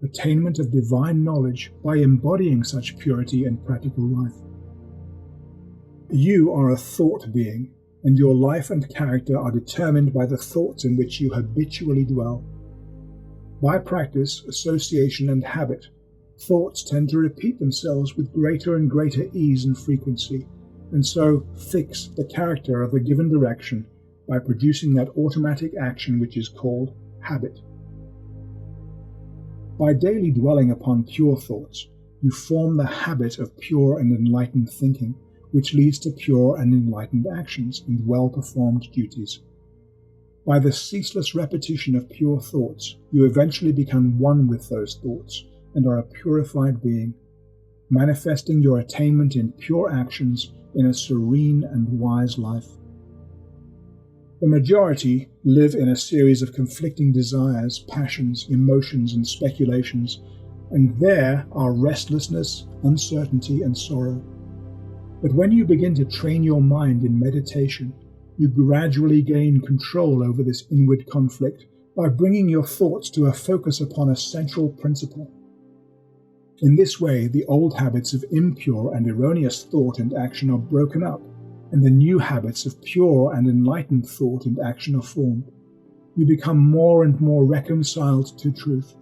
Attainment of divine knowledge by embodying such purity in practical life. You are a thought being, and your life and character are determined by the thoughts in which you habitually dwell. By practice, association, and habit, thoughts tend to repeat themselves with greater and greater ease and frequency, and so fix the character of a given direction by producing that automatic action which is called habit. By daily dwelling upon pure thoughts, you form the habit of pure and enlightened thinking, which leads to pure and enlightened actions and well-performed duties. By the ceaseless repetition of pure thoughts, you eventually become one with those thoughts and are a purified being, manifesting your attainment in pure actions in a serene and wise life. The majority live in a series of conflicting desires, passions, emotions, and speculations, and there are restlessness, uncertainty, and sorrow. But when you begin to train your mind in meditation, you gradually gain control over this inward conflict by bringing your thoughts to a focus upon a central principle. In this way, the old habits of impure and erroneous thought and action are broken up, and the new habits of pure and enlightened thought and action are formed. You become more and more reconciled to truth,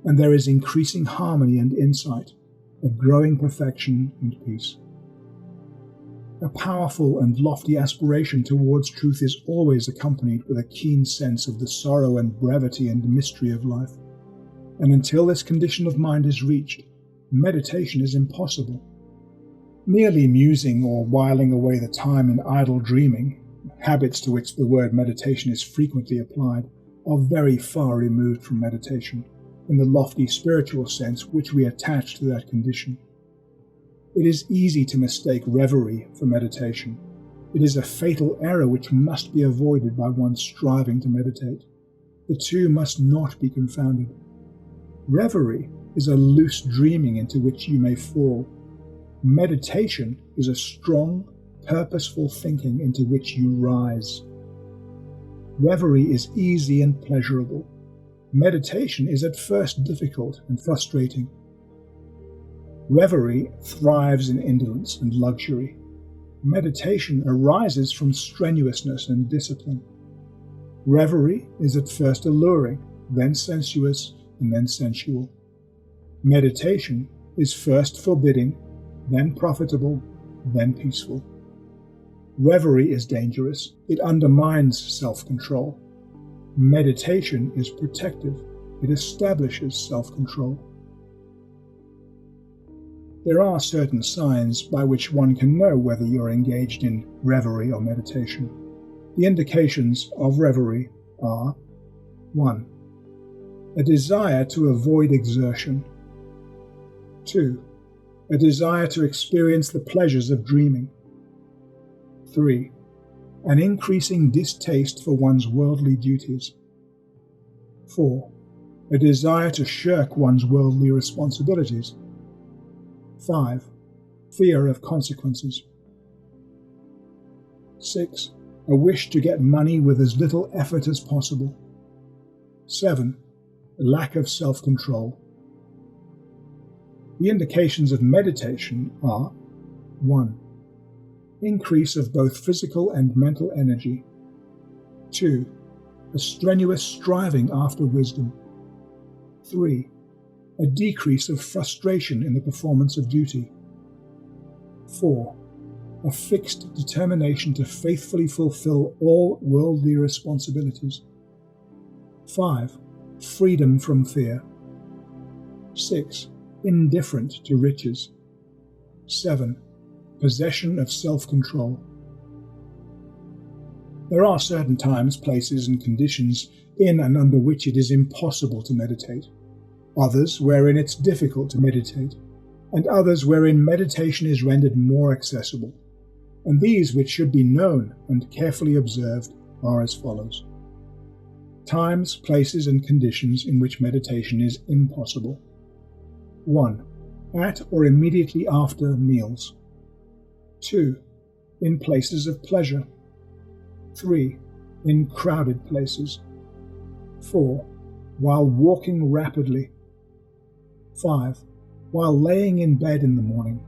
and there is increasing harmony and insight, a growing perfection and peace. A powerful and lofty aspiration towards truth is always accompanied with a keen sense of the sorrow and brevity and mystery of life, and until this condition of mind is reached, meditation is impossible. Merely musing or whiling away the time in idle dreaming, habits to which the word meditation is frequently applied, are very far removed from meditation, in the lofty spiritual sense which we attach to that condition. It is easy to mistake reverie for meditation. It is a fatal error which must be avoided by one striving to meditate. The two must not be confounded. Reverie is a loose dreaming into which you may fall. Meditation is a strong, purposeful thinking into which you rise. Reverie is easy and pleasurable. Meditation is at first difficult and frustrating. Reverie thrives in indolence and luxury. Meditation arises from strenuousness and discipline. Reverie is at first alluring, then sensuous, and then sensual. Meditation is first forbidding, then profitable, then peaceful. Reverie is dangerous. It undermines self-control. Meditation is protective. It establishes self-control. There are certain signs by which one can know whether you're engaged in reverie or meditation. The indications of reverie are: 1. A desire to avoid exertion. 2. A desire to experience the pleasures of dreaming. 3. An increasing distaste for one's worldly duties. 4. A desire to shirk one's worldly responsibilities. 5. Fear of consequences. 6. A wish to get money with as little effort as possible. 7. A lack of self-control. The indications of meditation are: 1. Increase of both physical and mental energy. 2. A strenuous striving after wisdom. 3. A decrease of frustration in the performance of duty. 4. A fixed determination to faithfully fulfill all worldly responsibilities. 5. Freedom from fear. 6. Indifferent to riches. 7. Possession of self-control. There are certain times, places, and conditions in and under which it is impossible to meditate, others wherein it's difficult to meditate, and others wherein meditation is rendered more accessible, and these which should be known and carefully observed are as follows: times, places, and conditions in which meditation is impossible. 1. At or immediately after meals. 2. In places of pleasure. 3. In crowded places. 4. While walking rapidly. 5. While laying in bed in the morning.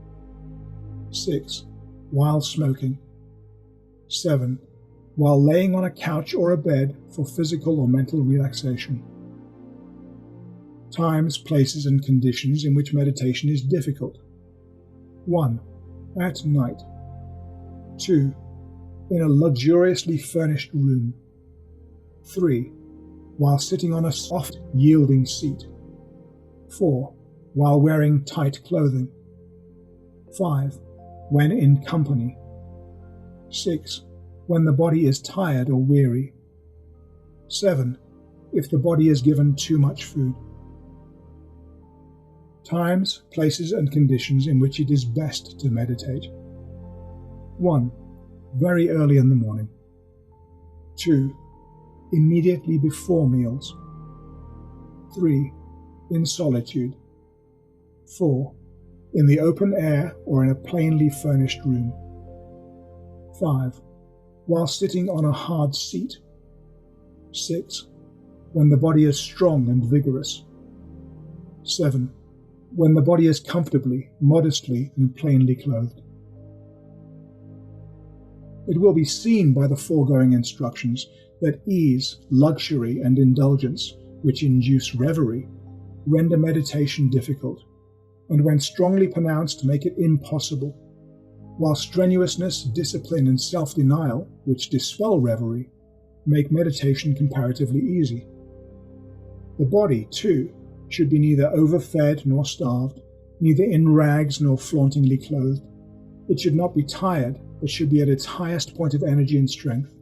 6. While smoking. 7. While laying on a couch or a bed for physical or mental relaxation. Times, places, and conditions in which meditation is difficult. 1. At night. 2. In a luxuriously furnished room. 3. While sitting on a soft, yielding seat. 4. While wearing tight clothing. 5. When in company. 6. When the body is tired or weary. 7. If the body is given too much food. Times, places, and conditions in which it is best to meditate. 1. Very early in the morning. 2. Immediately before meals. 3. In solitude. 4. In the open air or in a plainly furnished room. 5. While sitting on a hard seat. 6. When the body is strong and vigorous. 7. When the body is comfortably, modestly, and plainly clothed. It will be seen by the foregoing instructions that ease, luxury, and indulgence, which induce reverie, render meditation difficult, and when strongly pronounced make it impossible, while strenuousness, discipline, and self-denial, which dispel reverie, make meditation comparatively easy. The body, too, should be neither overfed nor starved, neither in rags nor flauntingly clothed. It should not be tired, but should be at its highest point of energy and strength,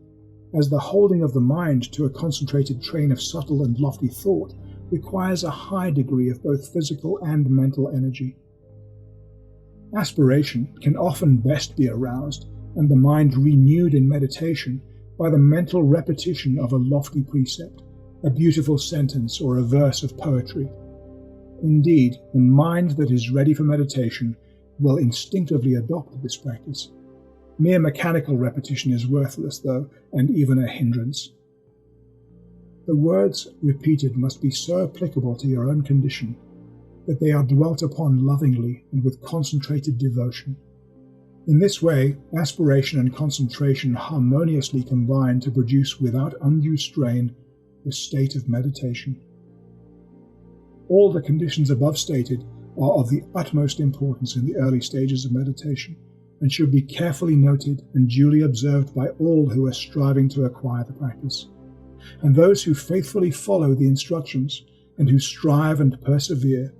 as the holding of the mind to a concentrated train of subtle and lofty thought requires a high degree of both physical and mental energy. Aspiration can often best be aroused, and the mind renewed in meditation, by the mental repetition of a lofty precept, a beautiful sentence, or a verse of poetry. Indeed, the mind that is ready for meditation will instinctively adopt this practice. Mere mechanical repetition is worthless, though, and even a hindrance. The words repeated must be so applicable to your own condition that they are dwelt upon lovingly and with concentrated devotion. In this way, aspiration and concentration harmoniously combine to produce without undue strain the state of meditation. All the conditions above stated are of the utmost importance in the early stages of meditation, and should be carefully noted and duly observed by all who are striving to acquire the practice. And those who faithfully follow the instructions and who strive and persevere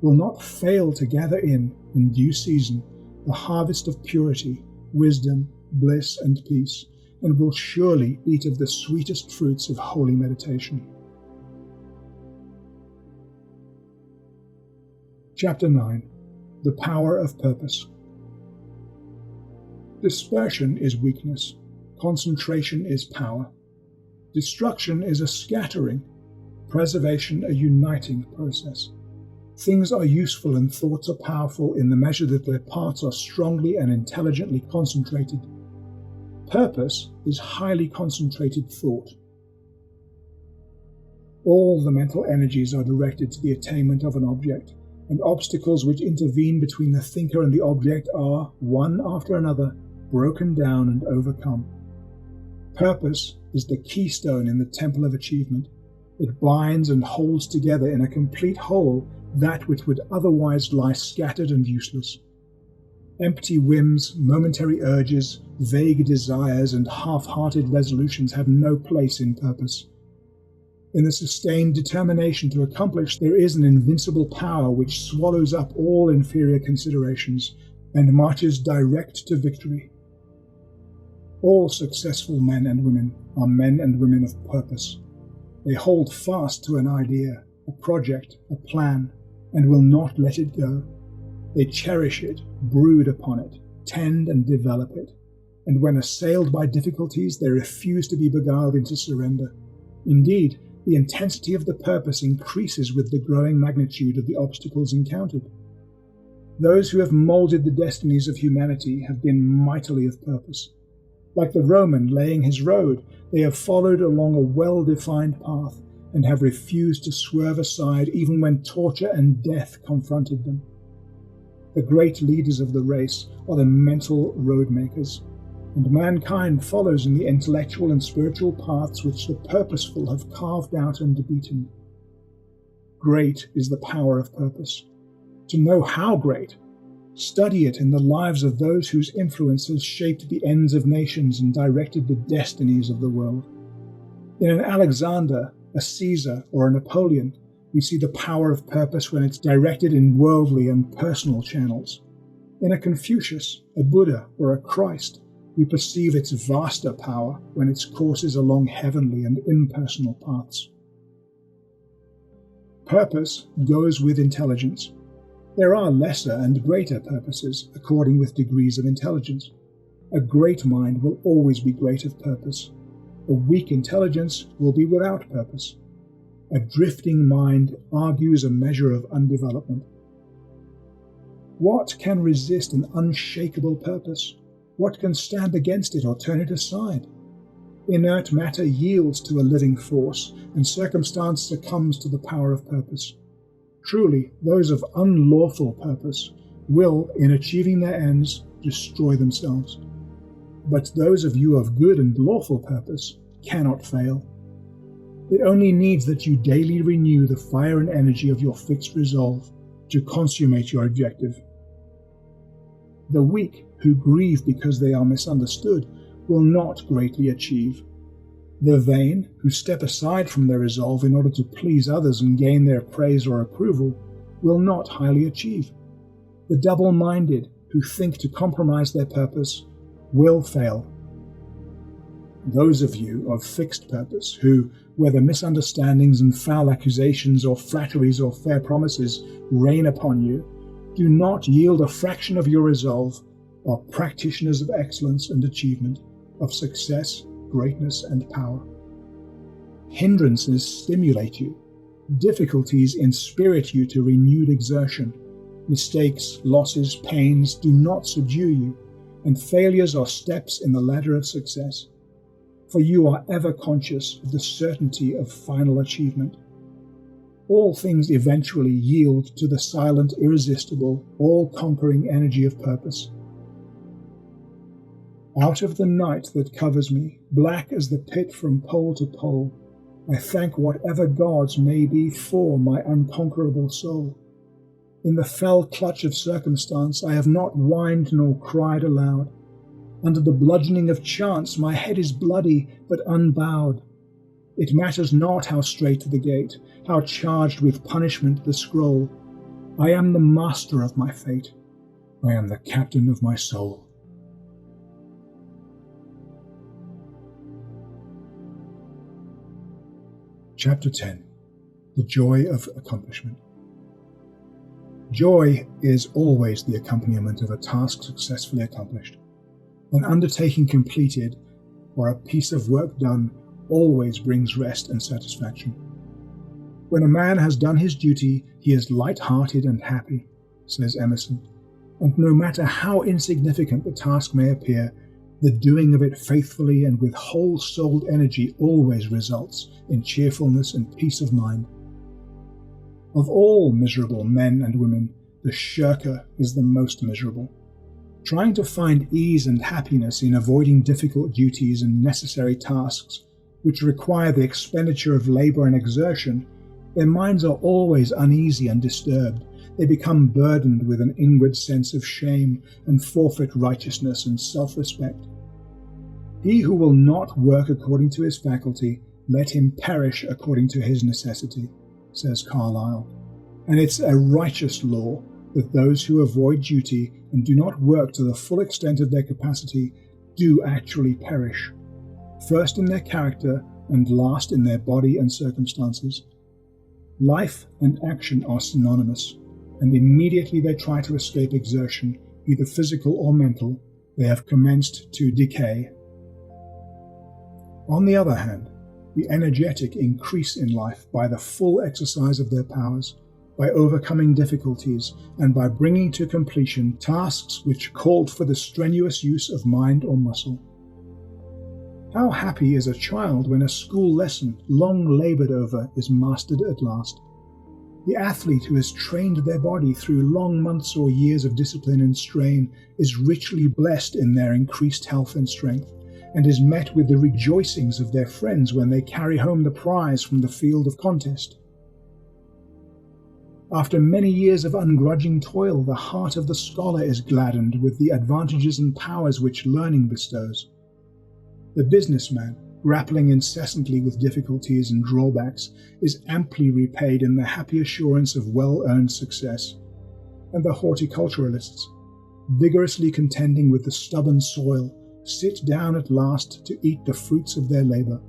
will not fail to gather in due season, the harvest of purity, wisdom, bliss, and peace, and will surely eat of the sweetest fruits of holy meditation. Chapter 9. The Power of Purpose. Dispersion is weakness. Concentration is power. Destruction is a scattering. Preservation a uniting process. Things are useful and thoughts are powerful in the measure that their parts are strongly and intelligently concentrated. Purpose is highly concentrated thought. All the mental energies are directed to the attainment of an object, and obstacles which intervene between the thinker and the object are, one after another, broken down and overcome. Purpose is the keystone in the temple of achievement. It binds and holds together in a complete whole that which would otherwise lie scattered and useless. Empty whims, momentary urges, vague desires, and half-hearted resolutions have no place in purpose. In the sustained determination to accomplish, there is an invincible power which swallows up all inferior considerations and marches direct to victory. All successful men and women are men and women of purpose. They hold fast to an idea, a project, a plan, and will not let it go. They cherish it, brood upon it, tend and develop it, and when assailed by difficulties, they refuse to be beguiled into surrender. Indeed, the intensity of the purpose increases with the growing magnitude of the obstacles encountered. Those who have molded the destinies of humanity have been mightily of purpose. Like the Roman laying his road, they have followed along a well-defined path and have refused to swerve aside even when torture and death confronted them. The great leaders of the race are the mental road makers, and mankind follows in the intellectual and spiritual paths which the purposeful have carved out and beaten. Great is the power of purpose. To know how great, study it in the lives of those whose influences shaped the ends of nations and directed the destinies of the world. In an Alexander, a Caesar, or a Napoleon, we see the power of purpose when it's directed in worldly and personal channels. In a Confucius, a Buddha, or a Christ, we perceive its vaster power when its course is along heavenly and impersonal paths. Purpose goes with intelligence. There are lesser and greater purposes according with degrees of intelligence. A great mind will always be great of purpose. A weak intelligence will be without purpose. A drifting mind argues a measure of undevelopment. What can resist an unshakable purpose? What can stand against it or turn it aside? Inert matter yields to a living force, and circumstance succumbs to the power of purpose. Truly, those of unlawful purpose will, in achieving their ends, destroy themselves. But those of you of good and lawful purpose cannot fail. It only needs that you daily renew the fire and energy of your fixed resolve to consummate your objective. The weak who grieve because they are misunderstood will not greatly achieve. The vain who step aside from their resolve in order to please others and gain their praise or approval will not highly achieve. The double-minded who think to compromise their purpose will fail. Those of you of fixed purpose who, whether misunderstandings and foul accusations or flatteries or fair promises rain upon you, do not yield a fraction of your resolve, are practitioners of excellence and achievement, of success, greatness, and power. Hindrances stimulate you. Difficulties inspirit you to renewed exertion. Mistakes, losses, pains do not subdue you, and failures are steps in the ladder of success. For you are ever conscious of the certainty of final achievement. All things eventually yield to the silent, irresistible, all-conquering energy of purpose. Out of the night that covers me, black as the pit from pole to pole, I thank whatever gods may be for my unconquerable soul. In the fell clutch of circumstance I have not whined nor cried aloud. Under the bludgeoning of chance my head is bloody but unbowed. It matters not how strait the gate, how charged with punishment the scroll. I am the master of my fate. I am the captain of my soul. Chapter 10. The Joy of Accomplishment. Joy is always the accompaniment of a task successfully accomplished. An undertaking completed, or a piece of work done, always brings rest and satisfaction. When a man has done his duty, he is light-hearted and happy, says Emerson, and no matter how insignificant the task may appear, the doing of it faithfully and with whole-souled energy always results in cheerfulness and peace of mind. Of all miserable men and women, the shirker is the most miserable. Trying to find ease and happiness in avoiding difficult duties and necessary tasks, which require the expenditure of labor and exertion, their minds are always uneasy and disturbed. They become burdened with an inward sense of shame and forfeit righteousness and self-respect. He who will not work according to his faculty, let him perish according to his necessity, says Carlyle. And it's a righteous law that those who avoid duty and do not work to the full extent of their capacity do actually perish, first in their character and last in their body and circumstances. Life and action are synonymous, and immediately they try to escape exertion, either physical or mental, they have commenced to decay. On the other hand, the energetic increase in life by the full exercise of their powers, by overcoming difficulties, and by bringing to completion tasks which called for the strenuous use of mind or muscle. How happy is a child when a school lesson, long labored over, is mastered at last. The athlete who has trained their body through long months or years of discipline and strain is richly blessed in their increased health and strength, and is met with the rejoicings of their friends when they carry home the prize from the field of contest. After many years of ungrudging toil, the heart of the scholar is gladdened with the advantages and powers which learning bestows. The businessman, grappling incessantly with difficulties and drawbacks, is amply repaid in the happy assurance of well-earned success. And the horticulturalists, vigorously contending with the stubborn soil, sit down at last to eat the fruits of their labor.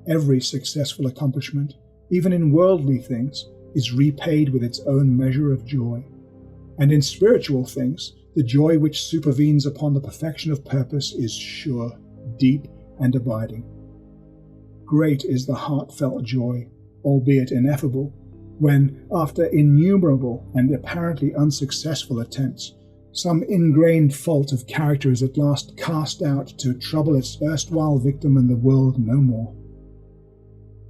Every successful accomplishment, even in worldly things, is repaid with its own measure of joy. And in spiritual things, the joy which supervenes upon the perfection of purpose is sure, deep, and abiding. Great is the heartfelt joy, albeit ineffable, when, after innumerable and apparently unsuccessful attempts, some ingrained fault of character is at last cast out to trouble its erstwhile victim and the world no more.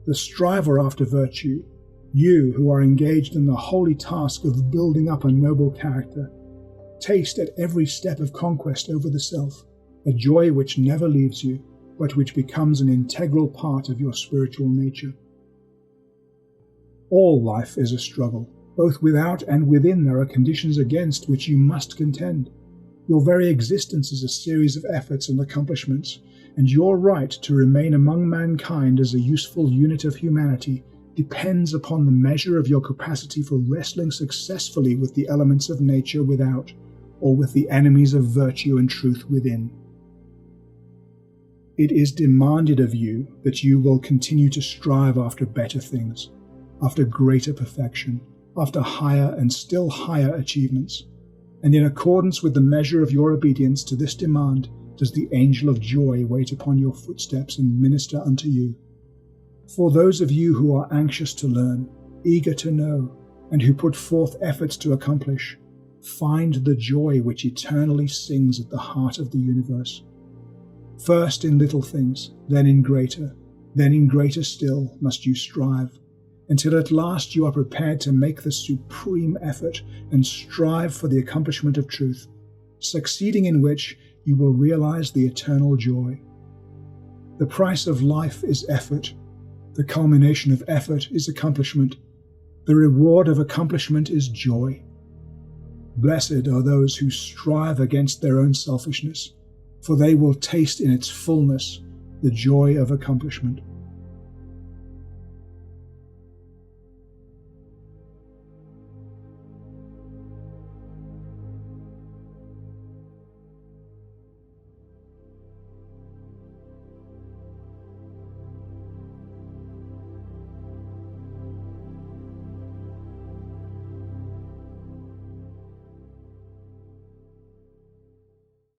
The striver after virtue, you who are engaged in the holy task of building up a noble character, taste at every step of conquest over the self, a joy which never leaves you, but which becomes an integral part of your spiritual nature. All life is a struggle. Both without and within there are conditions against which you must contend. Your very existence is a series of efforts and accomplishments, and your right to remain among mankind as a useful unit of humanity depends upon the measure of your capacity for wrestling successfully with the elements of nature without, or with the enemies of virtue and truth within. It is demanded of you that you will continue to strive after better things, after greater perfection, after higher and still higher achievements, and in accordance with the measure of your obedience to this demand does the angel of joy wait upon your footsteps and minister unto you. For those of you who are anxious to learn, eager to know, and who put forth efforts to accomplish, find the joy which eternally sings at the heart of the universe. First in little things, then in greater still must you strive, until at last you are prepared to make the supreme effort and strive for the accomplishment of truth, succeeding in which you will realize the eternal joy. The price of life is effort. The culmination of effort is accomplishment. The reward of accomplishment is joy. Blessed are those who strive against their own selfishness, for they will taste in its fullness the joy of accomplishment.